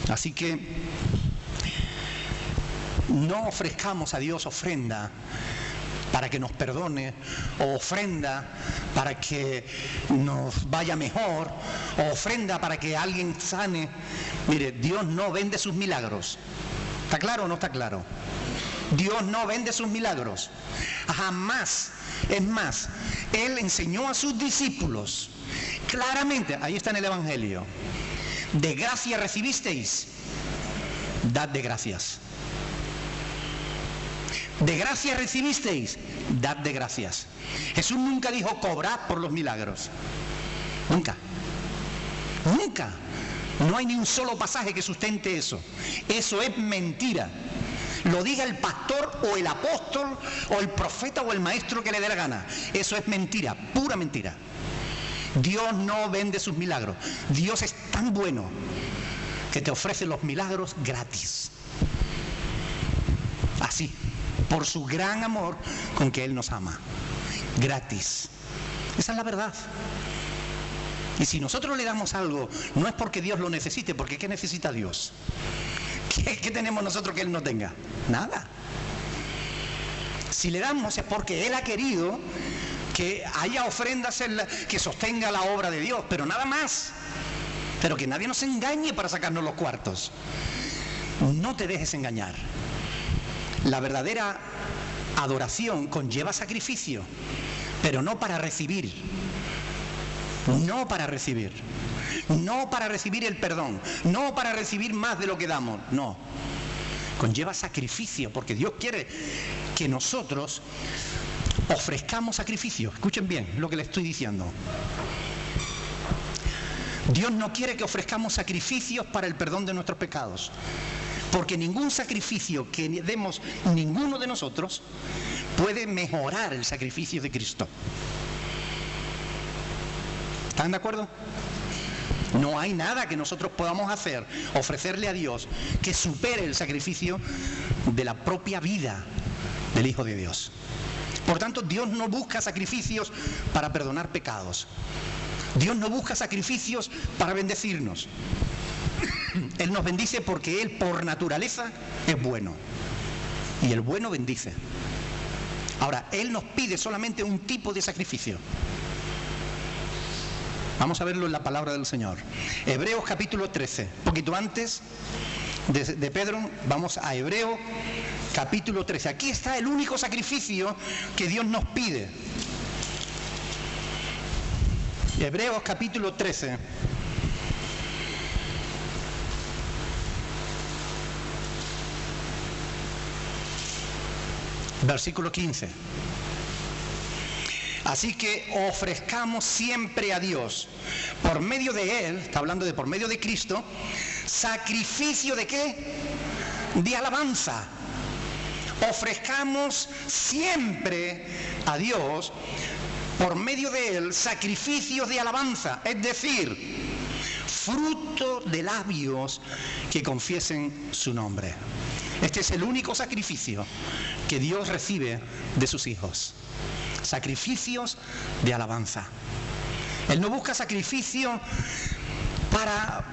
Así que no ofrezcamos a Dios ofrenda para que nos perdone, o ofrenda para que nos vaya mejor, o ofrenda para que alguien sane. Mire, Dios no vende sus milagros. ¿Está claro o no está claro? Dios no vende sus milagros. Jamás. Es más, Él enseñó a sus discípulos claramente, ahí está en el Evangelio, de gracia recibisteis, dad de gracias. De gracia recibisteis, dad de gracias. Jesús nunca dijo cobrad por los milagros. Nunca. Nunca. No hay ni un solo pasaje que sustente eso. Eso es mentira. Lo diga el pastor o el apóstol o el profeta o el maestro que le dé la gana. Eso es mentira, pura mentira. Dios no vende sus milagros. Dios es tan bueno que te ofrece los milagros gratis. Así, por su gran amor con que Él nos ama. Gratis. Esa es la verdad. Y si nosotros le damos algo, no es porque Dios lo necesite, porque ¿qué necesita Dios? ¿Qué tenemos nosotros que Él no tenga? Nada. Si le damos es porque Él ha querido que haya ofrendas que sostenga la obra de Dios, pero nada más. Pero que nadie nos engañe para sacarnos los cuartos. No te dejes engañar. La verdadera adoración conlleva sacrificio, pero no para recibir. No para recibir. No para recibir el perdón. No para recibir más de lo que damos. No. Conlleva sacrificio, porque Dios quiere que nosotros ofrezcamos sacrificio. Escuchen bien lo que les estoy diciendo. Dios no quiere que ofrezcamos sacrificios para el perdón de nuestros pecados, porque ningún sacrificio que demos ninguno de nosotros puede mejorar el sacrificio de Cristo. ¿Están de acuerdo? No hay nada que nosotros podamos hacer, ofrecerle a Dios, que supere el sacrificio de la propia vida del Hijo de Dios. Por tanto, Dios no busca sacrificios para perdonar pecados. Dios no busca sacrificios para bendecirnos. Él nos bendice porque Él, por naturaleza, es bueno. Y el bueno bendice. Ahora, Él nos pide solamente un tipo de sacrificio. Vamos a verlo en la palabra del Señor. Hebreos capítulo 13. Un poquito antes de Pedro, vamos a Hebreos capítulo 13. Aquí está el único sacrificio que Dios nos pide. Hebreos capítulo 13. Versículo 15. Así que ofrezcamos siempre a Dios, por medio de Él, está hablando de por medio de Cristo, sacrificio ¿de qué? De alabanza. Ofrezcamos siempre a Dios, por medio de Él, sacrificios de alabanza, es decir, fruto de labios que confiesen su nombre. Este es el único sacrificio que Dios recibe de sus hijos. Sacrificios de alabanza. Él no busca sacrificio para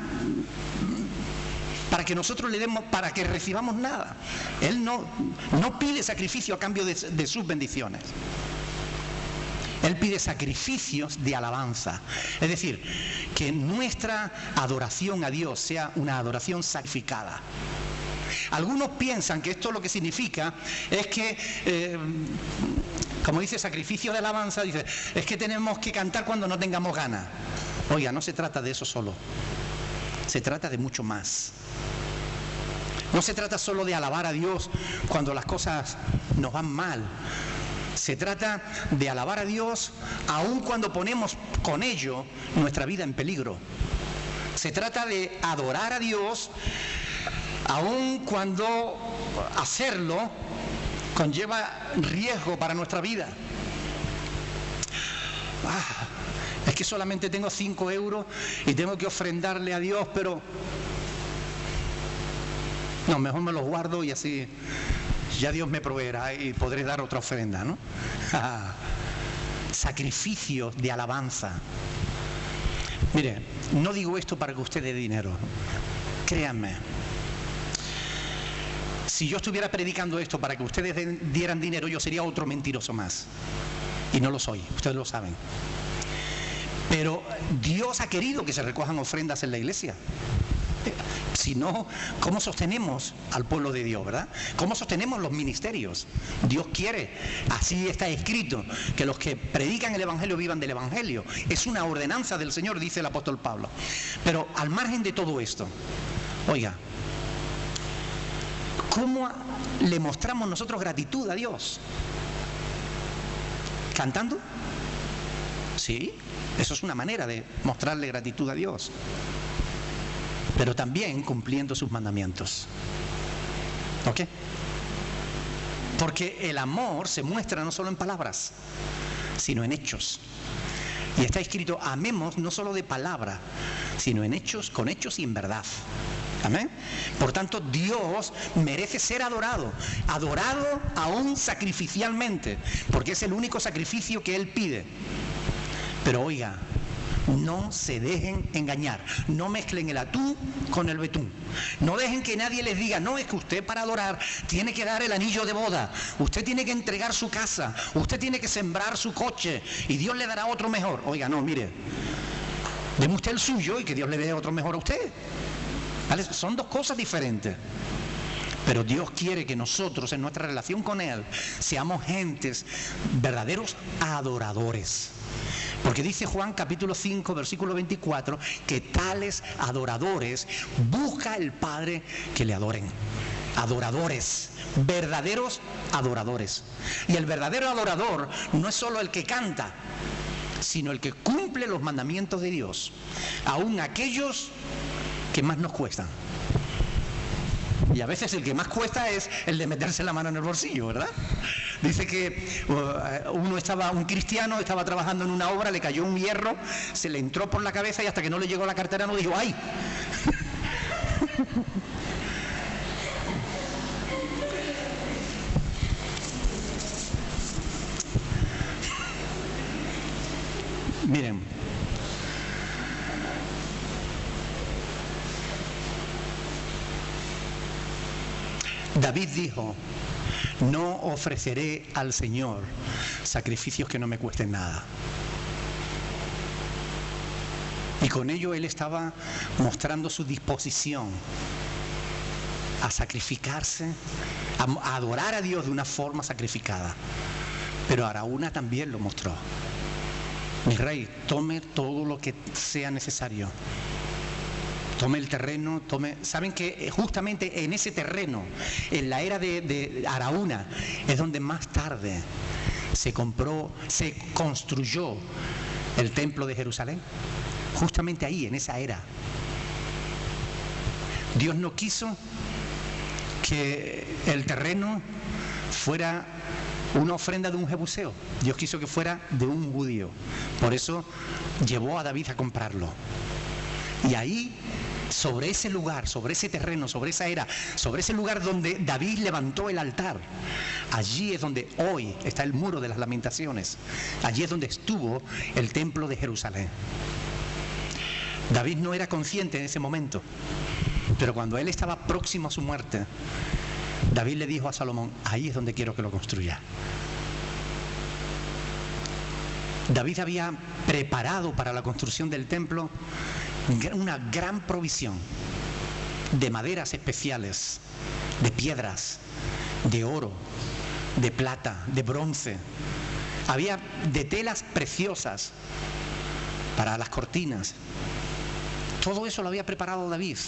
que nosotros le demos, para que recibamos nada. Él no pide sacrificio a cambio de sus bendiciones. Él pide sacrificios de alabanza. Es decir, que nuestra adoración a Dios sea una adoración sacrificada. Algunos piensan que esto lo que significa es que, como dice sacrificio de alabanza, dice, es que tenemos que cantar cuando no tengamos ganas. Oiga, no se trata de eso solo. Se trata de mucho más. No se trata solo de alabar a Dios cuando las cosas nos van mal. Se trata de alabar a Dios aun cuando ponemos con ello nuestra vida en peligro. Se trata de adorar a Dios aun cuando hacerlo conlleva riesgo para nuestra vida. Es que solamente tengo 5 euros y tengo que ofrendarle a Dios, pero no, mejor me los guardo y así ya Dios me proveerá y podré dar otra ofrenda, ¿no? Sacrificio de alabanza. Mire, no digo esto para que usted dé dinero. Créanme. Si yo estuviera predicando esto para que ustedes dieran dinero, yo sería otro mentiroso más. Y no lo soy, ustedes lo saben. Pero Dios ha querido que se recojan ofrendas en la iglesia. Si no, ¿cómo sostenemos al pueblo de Dios, verdad? ¿Cómo sostenemos los ministerios? Dios quiere, así está escrito, que los que predican el Evangelio vivan del Evangelio. Es una ordenanza del Señor, dice el apóstol Pablo. Pero al margen de todo esto, oiga, ¿Cómo le mostramos nosotros gratitud a Dios? ¿Cantando? Sí, eso es una manera de mostrarle gratitud a Dios. Pero también cumpliendo sus mandamientos. ¿Ok? Porque el amor se muestra no solo en palabras, sino en hechos. Y está escrito, amemos no solo de palabra, sino en hechos, con hechos y en verdad. Amén. Por tanto, Dios merece ser adorado, adorado aún sacrificialmente, porque es el único sacrificio que Él pide. Pero oiga, no se dejen engañar, no mezclen el atún con el betún. No dejen que nadie les diga, no, es que usted para adorar tiene que dar el anillo de boda, usted tiene que entregar su casa, usted tiene que sembrar su coche y Dios le dará otro mejor. Oiga, no, mire, deme usted el suyo y que Dios le dé otro mejor a usted. ¿Vale? Son dos cosas diferentes. Pero Dios quiere que nosotros en nuestra relación con Él seamos gentes, verdaderos adoradores. Porque dice Juan capítulo 5 versículo 24 que tales adoradores busca el Padre que le adoren. Adoradores, verdaderos adoradores. Y el verdadero adorador no es solo el que canta, sino el que cumple los mandamientos de Dios, aun aquellos que más nos cuestan. Y a veces el que más cuesta es el de meterse la mano en el bolsillo, ¿verdad? Dice que un cristiano estaba trabajando en una obra, le cayó un hierro, se le entró por la cabeza y hasta que no le llegó la cartera no dijo ¡ay! Miren, David dijo, no ofreceré al Señor sacrificios que no me cuesten nada. Y con ello él estaba mostrando su disposición a sacrificarse, a adorar a Dios de una forma sacrificada. Pero Araúna también lo mostró. Mi rey, tome todo lo que sea necesario. Tome el terreno, Saben que justamente en ese terreno, en la era de Araúna, es donde más tarde se construyó el templo de Jerusalén. Justamente ahí, en esa era. Dios no quiso que el terreno fuera una ofrenda de un jebuseo. Dios quiso que fuera de un judío. Por eso llevó a David a comprarlo. Y ahí, sobre ese lugar, sobre ese terreno, sobre esa era, sobre ese lugar donde David levantó el altar, allí es donde hoy está el muro de las lamentaciones. Allí es donde estuvo el templo de Jerusalén. David no era consciente en ese momento, pero cuando él estaba próximo a su muerte, David le dijo a Salomón, ahí es donde quiero que lo construya. David había preparado para la construcción del templo una gran provisión de maderas especiales, de piedras, de oro, de plata, de bronce. Había de telas preciosas para las cortinas. Todo eso lo había preparado David,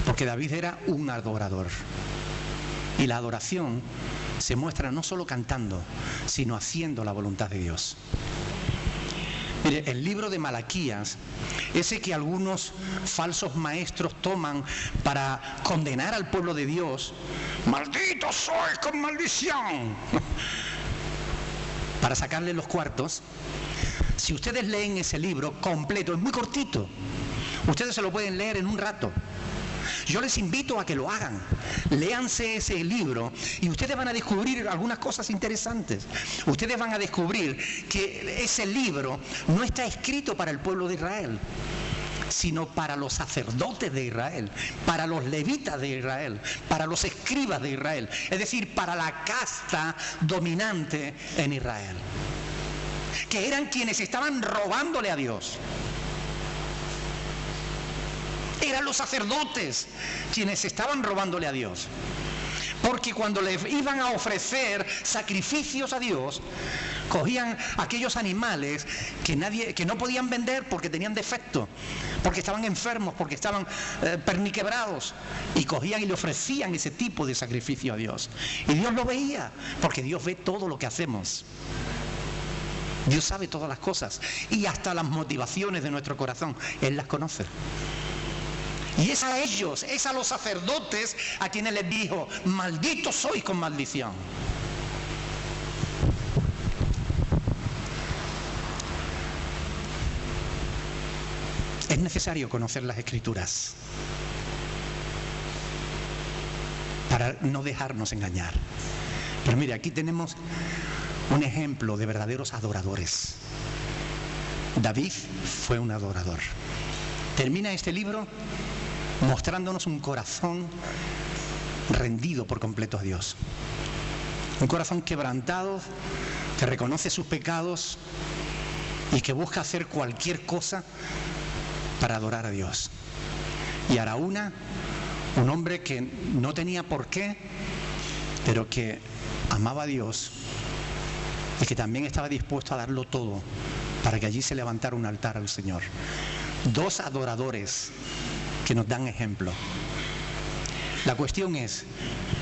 porque David era un adorador. Y la adoración se muestra no solo cantando, sino haciendo la voluntad de Dios. Mire, el libro de Malaquías, ese que algunos falsos maestros toman para condenar al pueblo de Dios, ¡malditos sois con maldición!, para sacarle los cuartos. Si ustedes leen ese libro completo, es muy cortito, ustedes se lo pueden leer en un rato. Yo les invito a que lo hagan. Léanse ese libro y ustedes van a descubrir algunas cosas interesantes. Ustedes van a descubrir que ese libro no está escrito para el pueblo de Israel, sino para los sacerdotes de Israel, para los levitas de Israel, para los escribas de Israel, es decir, para la casta dominante en Israel, que eran quienes estaban robándole a Dios. Eran los sacerdotes quienes estaban robándole a Dios. Porque cuando le iban a ofrecer sacrificios a Dios, cogían aquellos animales que no podían vender porque tenían defecto, porque estaban enfermos, porque estaban perniquebrados, y cogían y le ofrecían ese tipo de sacrificio a Dios. Y Dios lo veía, porque Dios ve todo lo que hacemos. Dios sabe todas las cosas, y hasta las motivaciones de nuestro corazón, Él las conoce. Y es a ellos, es a los sacerdotes a quienes les dijo: malditos sois con maldición. Es necesario conocer las Escrituras para no dejarnos engañar. Pero mire, aquí tenemos un ejemplo de verdaderos adoradores. David fue un adorador. Termina este libro mostrándonos un corazón rendido por completo a Dios. Un corazón quebrantado, que reconoce sus pecados y que busca hacer cualquier cosa para adorar a Dios. Y Araúna, un hombre que no tenía por qué, pero que amaba a Dios y que también estaba dispuesto a darlo todo para que allí se levantara un altar al Señor. Dos adoradores que nos dan ejemplo. La cuestión es,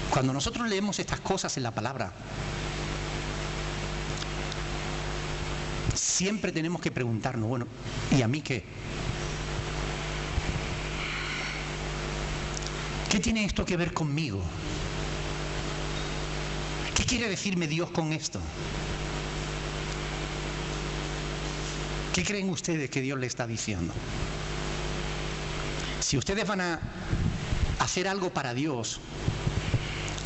cuando nosotros leemos estas cosas en la palabra, siempre tenemos que preguntarnos, bueno, ¿y a mí qué? ¿Qué tiene esto que ver conmigo? ¿Qué quiere decirme Dios con esto? ¿Qué creen ustedes que Dios le está diciendo? Si ustedes van a hacer algo para Dios,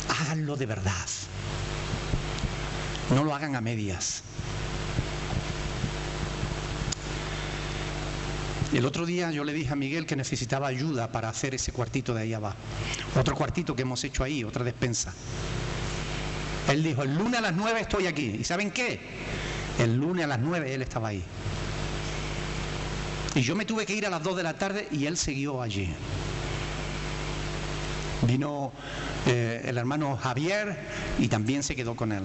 háganlo de verdad. No lo hagan a medias. El otro día yo le dije a Miguel que necesitaba ayuda para hacer ese cuartito de ahí abajo. Otro cuartito que hemos hecho ahí, otra despensa. Él dijo: el lunes a las 9 estoy aquí. ¿Y saben qué? El lunes a las 9 él estaba ahí. Y yo me tuve que ir a las 2 de la tarde y él siguió allí. Vino el hermano Javier y también se quedó con él.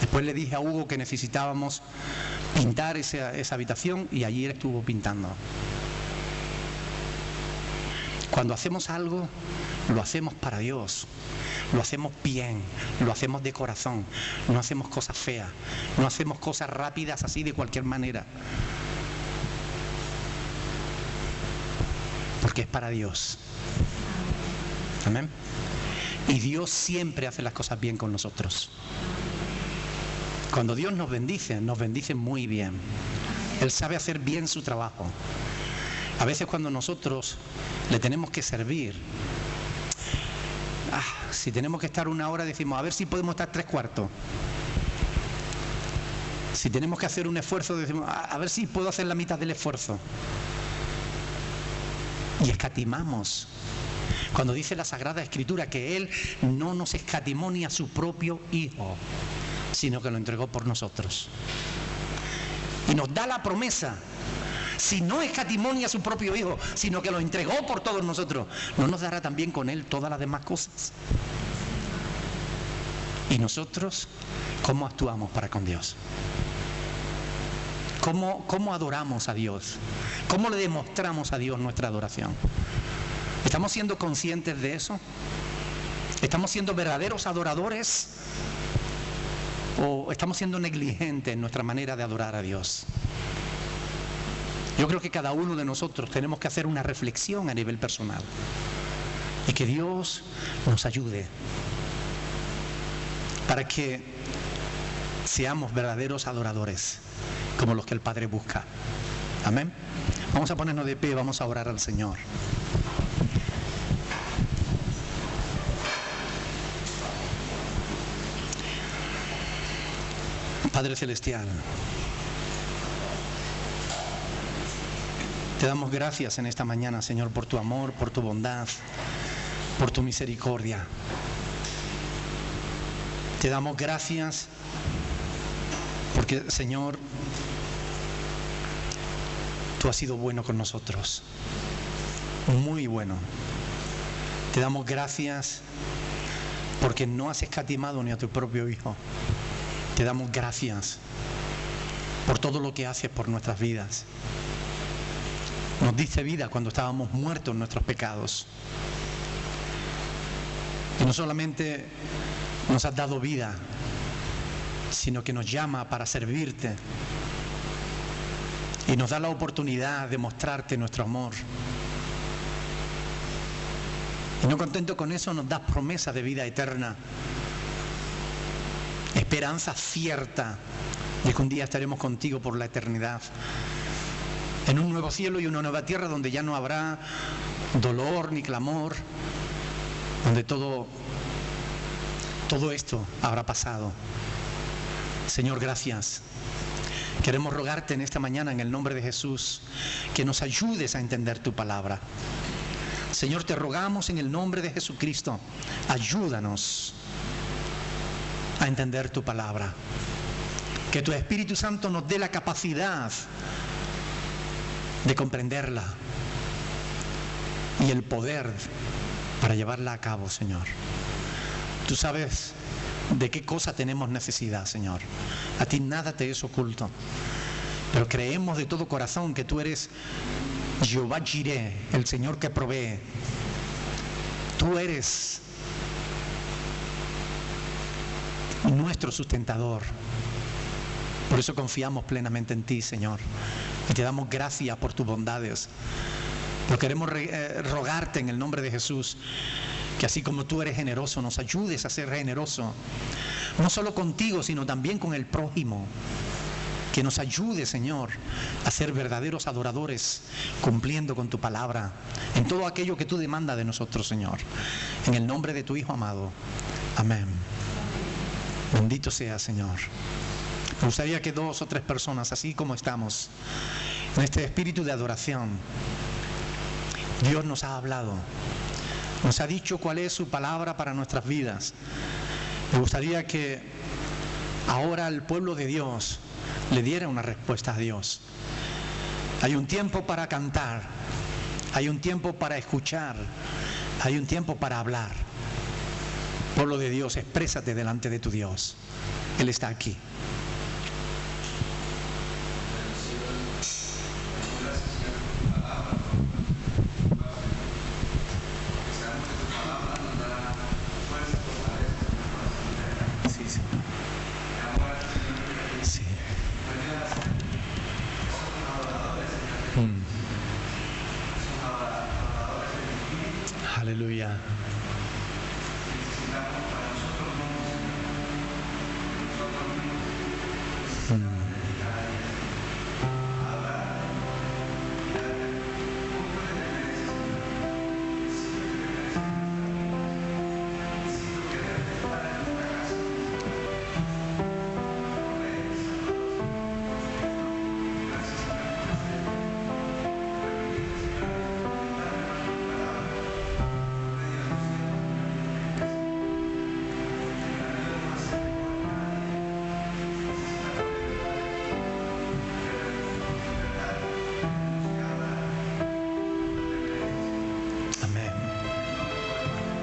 Después le dije a Hugo que necesitábamos pintar esa habitación y allí él estuvo pintando. Cuando hacemos algo, lo hacemos para Dios. Lo hacemos bien, lo hacemos de corazón, no hacemos cosas feas, no hacemos cosas rápidas así de cualquier manera. Porque es para Dios. Amén. Y Dios siempre hace las cosas bien con nosotros. Cuando Dios nos bendice muy bien. Él sabe hacer bien su trabajo. A veces cuando nosotros le tenemos que servir, si tenemos que estar 1 hora, decimos: a ver si podemos estar 3/4. Si tenemos que hacer un esfuerzo, decimos: a ver si puedo hacer la mitad del esfuerzo. Y escatimamos. Cuando dice la Sagrada Escritura que Él no nos escatimó ni a su propio Hijo, sino que lo entregó por nosotros. Y nos da la promesa: si no escatimó ni a su propio Hijo, sino que lo entregó por todos nosotros, ¿no nos dará también con Él todas las demás cosas? ¿Y nosotros cómo actuamos para con Dios? ¿Cómo adoramos a Dios? ¿Cómo le demostramos a Dios nuestra adoración? ¿Estamos siendo conscientes de eso? ¿Estamos siendo verdaderos adoradores? ¿O estamos siendo negligentes en nuestra manera de adorar a Dios? Yo creo que cada uno de nosotros tenemos que hacer una reflexión a nivel personal y que Dios nos ayude para que seamos verdaderos adoradores como los que el Padre busca. Amén. Vamos a ponernos de pie, vamos a orar al Señor. Padre Celestial, te damos gracias en esta mañana, Señor, por tu amor, por tu bondad, por tu misericordia. Te damos gracias porque, Señor, tú has sido bueno con nosotros, muy bueno. Te damos gracias porque no has escatimado ni a tu propio Hijo. Te damos gracias por todo lo que haces por nuestras vidas. Nos diste vida cuando estábamos muertos en nuestros pecados. Y no solamente nos has dado vida, sino que nos llama para servirte. Y nos da la oportunidad de mostrarte nuestro amor. Y no contento con eso, nos das promesa de vida eterna. Esperanza cierta de que un día estaremos contigo por la eternidad. En un nuevo cielo y una nueva tierra donde ya no habrá dolor ni clamor, donde todo esto habrá pasado. Señor, gracias. Queremos rogarte en esta mañana en el nombre de Jesús que nos ayudes a entender tu palabra. Señor, te rogamos en el nombre de Jesucristo, ayúdanos a entender tu palabra. Que tu Espíritu Santo nos dé la capacidad de comprenderla y el poder para llevarla a cabo, Señor. Tú sabes de qué cosa tenemos necesidad, Señor. A ti nada te es oculto. Pero creemos de todo corazón que tú eres Jehová Jireh, el Señor que provee. Tú eres nuestro sustentador. Por eso confiamos plenamente en ti, Señor. Y te damos gracias por tus bondades. Pero queremos rogarte en el nombre de Jesús que así como tú eres generoso, nos ayudes a ser generoso. No solo contigo, sino también con el prójimo. Que nos ayude, Señor, a ser verdaderos adoradores, cumpliendo con tu palabra, en todo aquello que tú demandas de nosotros, Señor. En el nombre de tu Hijo amado. Amén. Bendito sea, Señor. Me gustaría que 2 o 3 personas, así como estamos, en este espíritu de adoración, Dios nos ha hablado, nos ha dicho cuál es su palabra para nuestras vidas. Me gustaría que ahora el pueblo de Dios le diera una respuesta a Dios. Hay un tiempo para cantar, hay un tiempo para escuchar, hay un tiempo para hablar. Pueblo de Dios, exprésate delante de tu Dios. Él está aquí. Aleluya.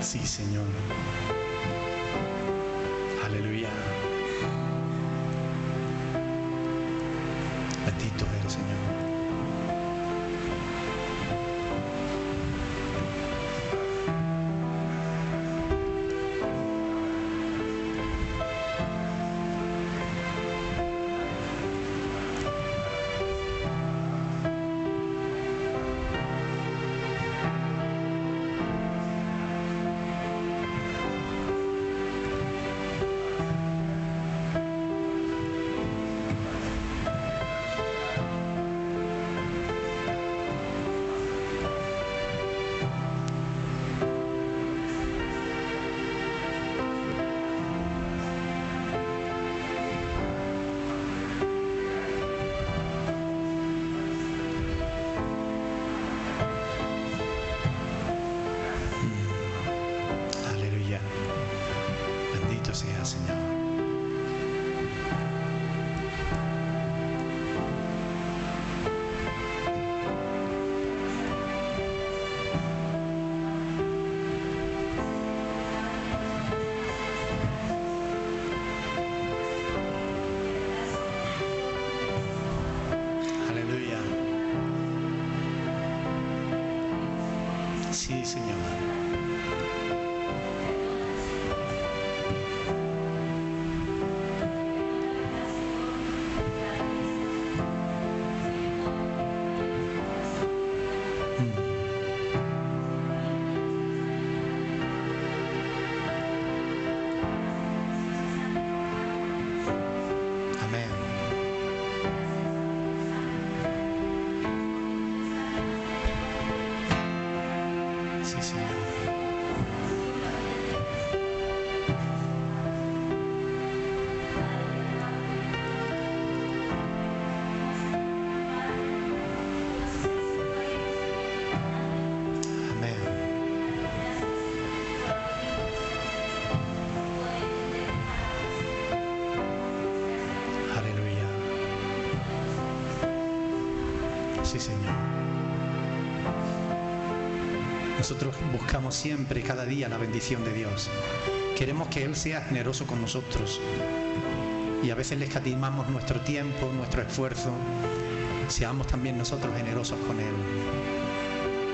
Sí, Señor. Aleluya. Bendito eres, Señor. Señor. Sí, Señor. Nosotros buscamos siempre, cada día, la bendición de Dios. Queremos que Él sea generoso con nosotros. Y a veces le escatimamos nuestro tiempo, nuestro esfuerzo. Seamos también nosotros generosos con Él,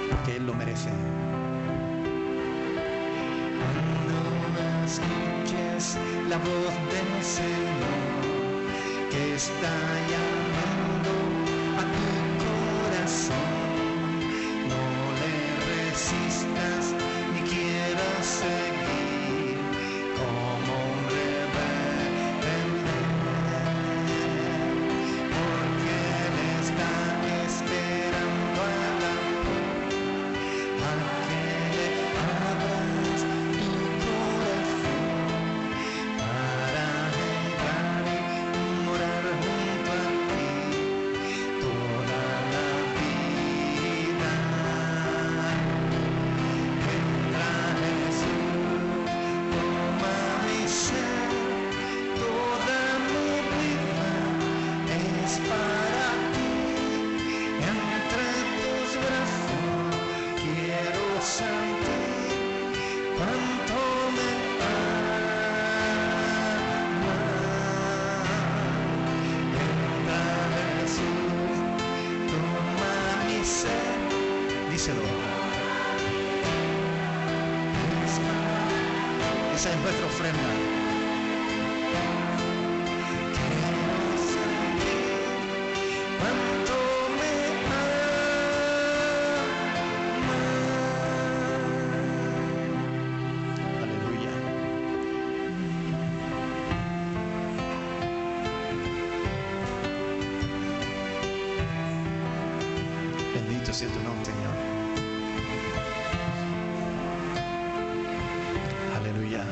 porque Él lo merece. Cuando escuches la voz del Señor que está llamando a tu corazón, no le resistas ni quieras seguir como un rebelde, porque Él está esperando a que le abras tu corazón para entrar y morar junto a ti toda la vida. Vendrá Jesús, toma mi ser, toda mi vida es para ti. Entre tus brazos quiero sentir cuánto me amas. Vendrá Jesús, toma mi ser. Díselo. Esa es nuestra ofrenda. Quiero sentir cuánto me amas. Aleluya. Bendito sea tu nombre, Señor. Aleluya.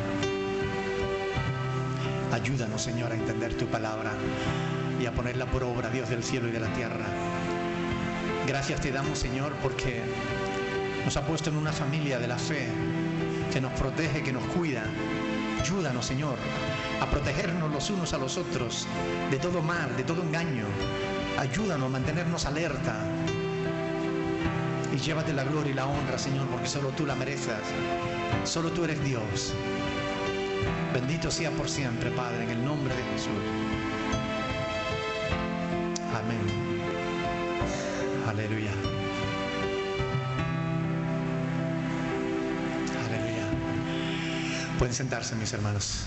Ayúdanos, Señor, a entender tu palabra y a ponerla por obra, Dios del cielo y de la tierra. Gracias te damos, Señor, porque nos ha puesto en una familia de la fe que nos protege, que nos cuida. Ayúdanos, Señor, a protegernos los unos a los otros de todo mal, de todo engaño. Ayúdanos a mantenernos alerta. Y llévate la gloria y la honra, Señor, porque solo tú la mereces. Solo tú eres Dios. Bendito sea por siempre, Padre, en el nombre de Jesús. Amén. Aleluya. Aleluya. Pueden sentarse, mis hermanos.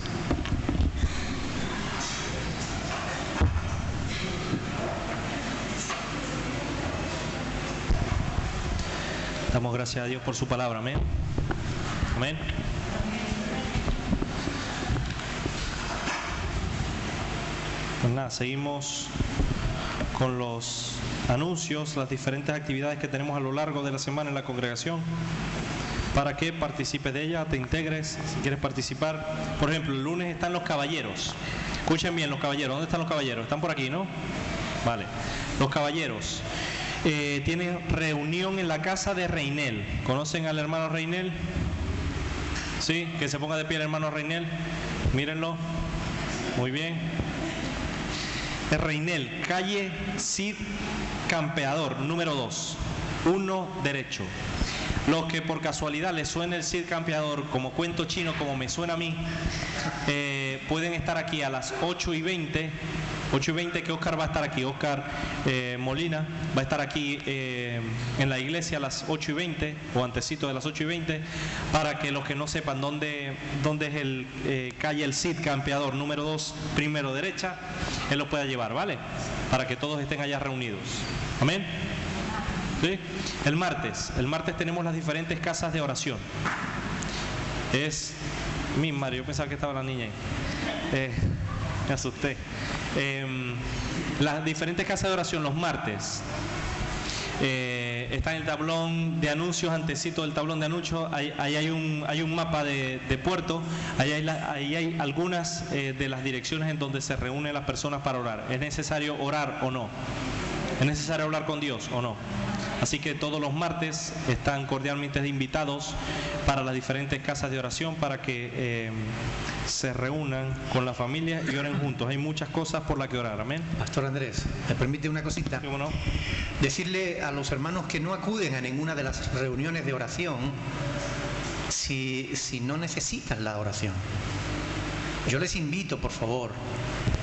Damos gracias a Dios por su palabra, amén. Amén. Pues nada, seguimos con los anuncios, las diferentes actividades que tenemos a lo largo de la semana en la congregación, para que participes de ella, te integres, si quieres participar. Por ejemplo, el lunes están los caballeros. Escuchen bien, los caballeros. ¿Dónde están los caballeros? Están por aquí, ¿no? Vale. Los caballeros tienen reunión en la casa de Reinel. ¿Conocen al hermano Reinel? Sí, que se ponga de pie el hermano Reinel. Mírenlo. Muy bien. Es Reinel, calle Cid Campeador, número 2, 1 derecho. Los que por casualidad les suene el Cid Campeador como cuento chino, como me suena a mí, pueden estar aquí a las 8:20 8:20 que Oscar va a estar aquí. Oscar Molina va a estar aquí en la iglesia a las 8:20 o antesito de las 8:20, para que los que no sepan dónde es el calle El Cid Campeador número 2, primero derecha, él lo pueda llevar, ¿vale? Para que todos estén allá reunidos. Amén. ¿Sí? El martes tenemos las diferentes casas de oración. Mario, yo pensaba que estaba la niña ahí. Me asusté. Las diferentes casas de oración los martes. Está en el tablón de anuncios, antecito del tablón de anuncios, ahí hay un mapa de puerto, ahí hay algunas de las direcciones en donde se reúnen las personas para orar. ¿Es necesario orar o no? ¿Es necesario hablar con Dios o no? Así que todos los martes están cordialmente invitados para las diferentes casas de oración, para que se reúnan con la familia y oren juntos. Hay muchas cosas por las que orar. Amén. Pastor Andrés, ¿me permite una cosita? ¿Cómo no? Decirle a los hermanos que no acuden a ninguna de las reuniones de oración si no necesitan la oración. Yo les invito, por favor,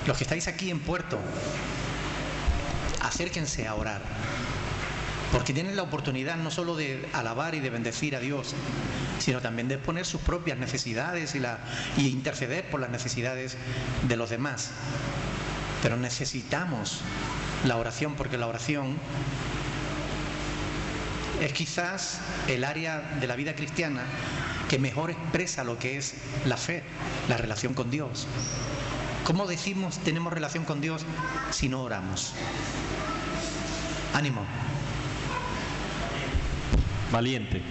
los que estáis aquí en Puerto, acérquense a orar, porque tienen la oportunidad no solo de alabar y de bendecir a Dios, sino también de exponer sus propias necesidades y interceder por las necesidades de los demás. Pero necesitamos la oración, porque la oración es quizás el área de la vida cristiana que mejor expresa lo que es la fe, la relación con Dios. ¿Cómo decimos tenemos relación con Dios si no oramos? Ánimo. Valiente.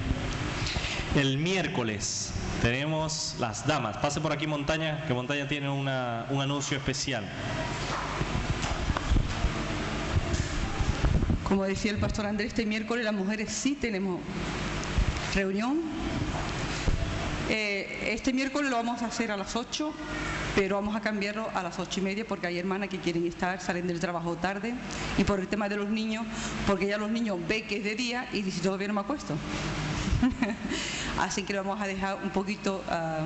El miércoles tenemos las damas. Pase por aquí Montaña, que Montaña tiene un anuncio especial. Como decía el pastor Andrés, este miércoles las mujeres sí tenemos reunión. Este miércoles lo vamos a hacer a las 8, pero vamos a cambiarlo a las 8:30, porque hay hermanas que quieren estar, salen del trabajo tarde, y por el tema de los niños, porque ya los niños ven que es de día y dicen, todavía no me acuesto. Así que lo vamos a dejar un poquito a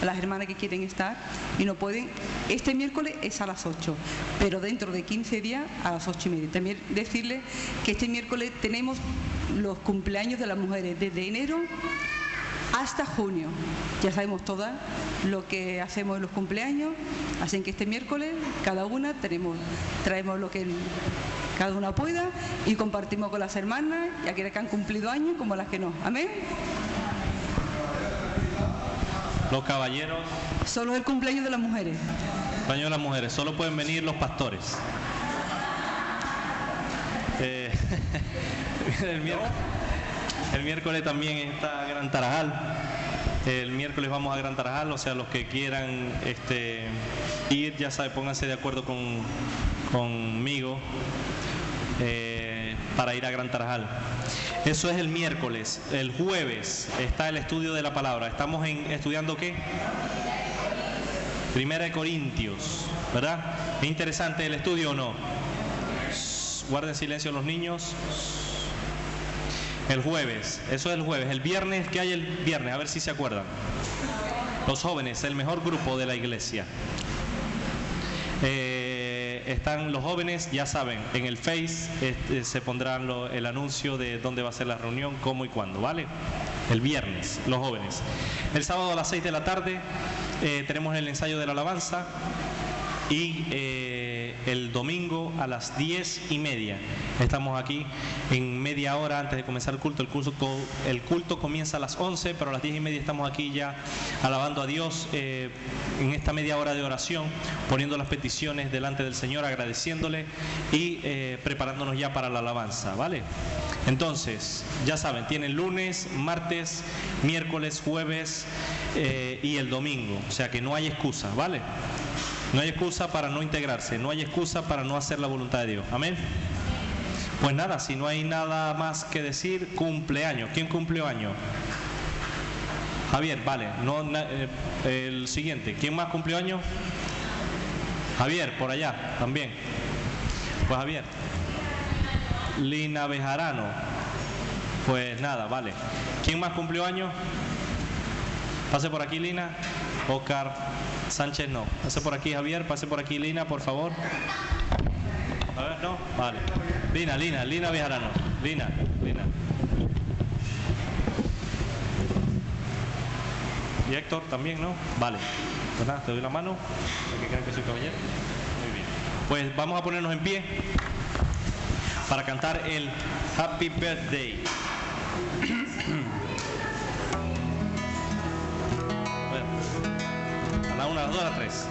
las hermanas que quieren estar y no pueden. Este miércoles es a las 8, pero dentro de 15 días a las 8:30. También decirles que este miércoles tenemos los cumpleaños de las mujeres desde enero hasta junio. Ya sabemos todas lo que hacemos en los cumpleaños, así que este miércoles cada una traemos lo que cada una pueda y compartimos con las hermanas, y aquellas que han cumplido años como las que no. Amén. Los caballeros. Solo el cumpleaños de las mujeres. Cumpleaños de las mujeres, solo pueden venir los pastores. El miércoles también está Gran Tarajal. El miércoles vamos a Gran Tarajal, o sea, los que quieran ir, ya saben, pónganse de acuerdo conmigo para ir a Gran Tarajal. Eso es el miércoles. El jueves está el estudio de la palabra. Estamos estudiando ¿qué? Primera de Corintios, ¿verdad? ¿Es interesante el estudio o no? Guarden silencio los niños. El jueves, eso es el jueves. El viernes, ¿qué hay el viernes? A ver si se acuerdan. Los jóvenes, el mejor grupo de la iglesia. Están los jóvenes, ya saben, en el Face se pondrán el anuncio de dónde va a ser la reunión, cómo y cuándo, ¿vale? El viernes, los jóvenes. El sábado a las 6 de la tarde tenemos el ensayo de la alabanza, y el domingo a las 10:30 estamos aquí en media hora antes de comenzar el culto. El culto comienza a las 11, pero a las 10:30 estamos aquí ya alabando a Dios en esta media hora de oración, poniendo las peticiones delante del Señor, agradeciéndole y preparándonos ya para la alabanza, ¿vale? Entonces, ya saben, tienen lunes, martes, miércoles, jueves y el domingo, o sea que no hay excusa, ¿vale? No hay excusa para no integrarse, no hay excusa para no hacer la voluntad de Dios. Amén. Pues nada, si no hay nada más que decir, cumpleaños. ¿Quién cumplió año? Javier, vale. El siguiente. ¿Quién más cumplió año? Javier, por allá, también. Pues Javier. Lina Bejarano. Pues nada, vale. ¿Quién más cumplió año? Pase por aquí, Lina. Oscar. Sánchez no. Pase por aquí Javier, pase por aquí Lina, por favor. A ver, no, vale. Lina Bejarano. Lina. Y Héctor también, ¿no? Vale. Pues nada, te doy la mano. ¿Qué creen que soy caballero? Muy bien. Pues vamos a ponernos en pie para cantar el Happy Birthday. A la 1, a las 2, a las 3.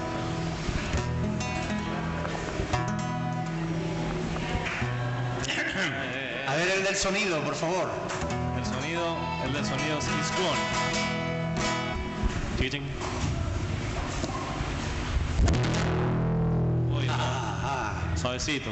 A ver el del sonido, por favor. El del sonido is gone. Teaching. Suavecito.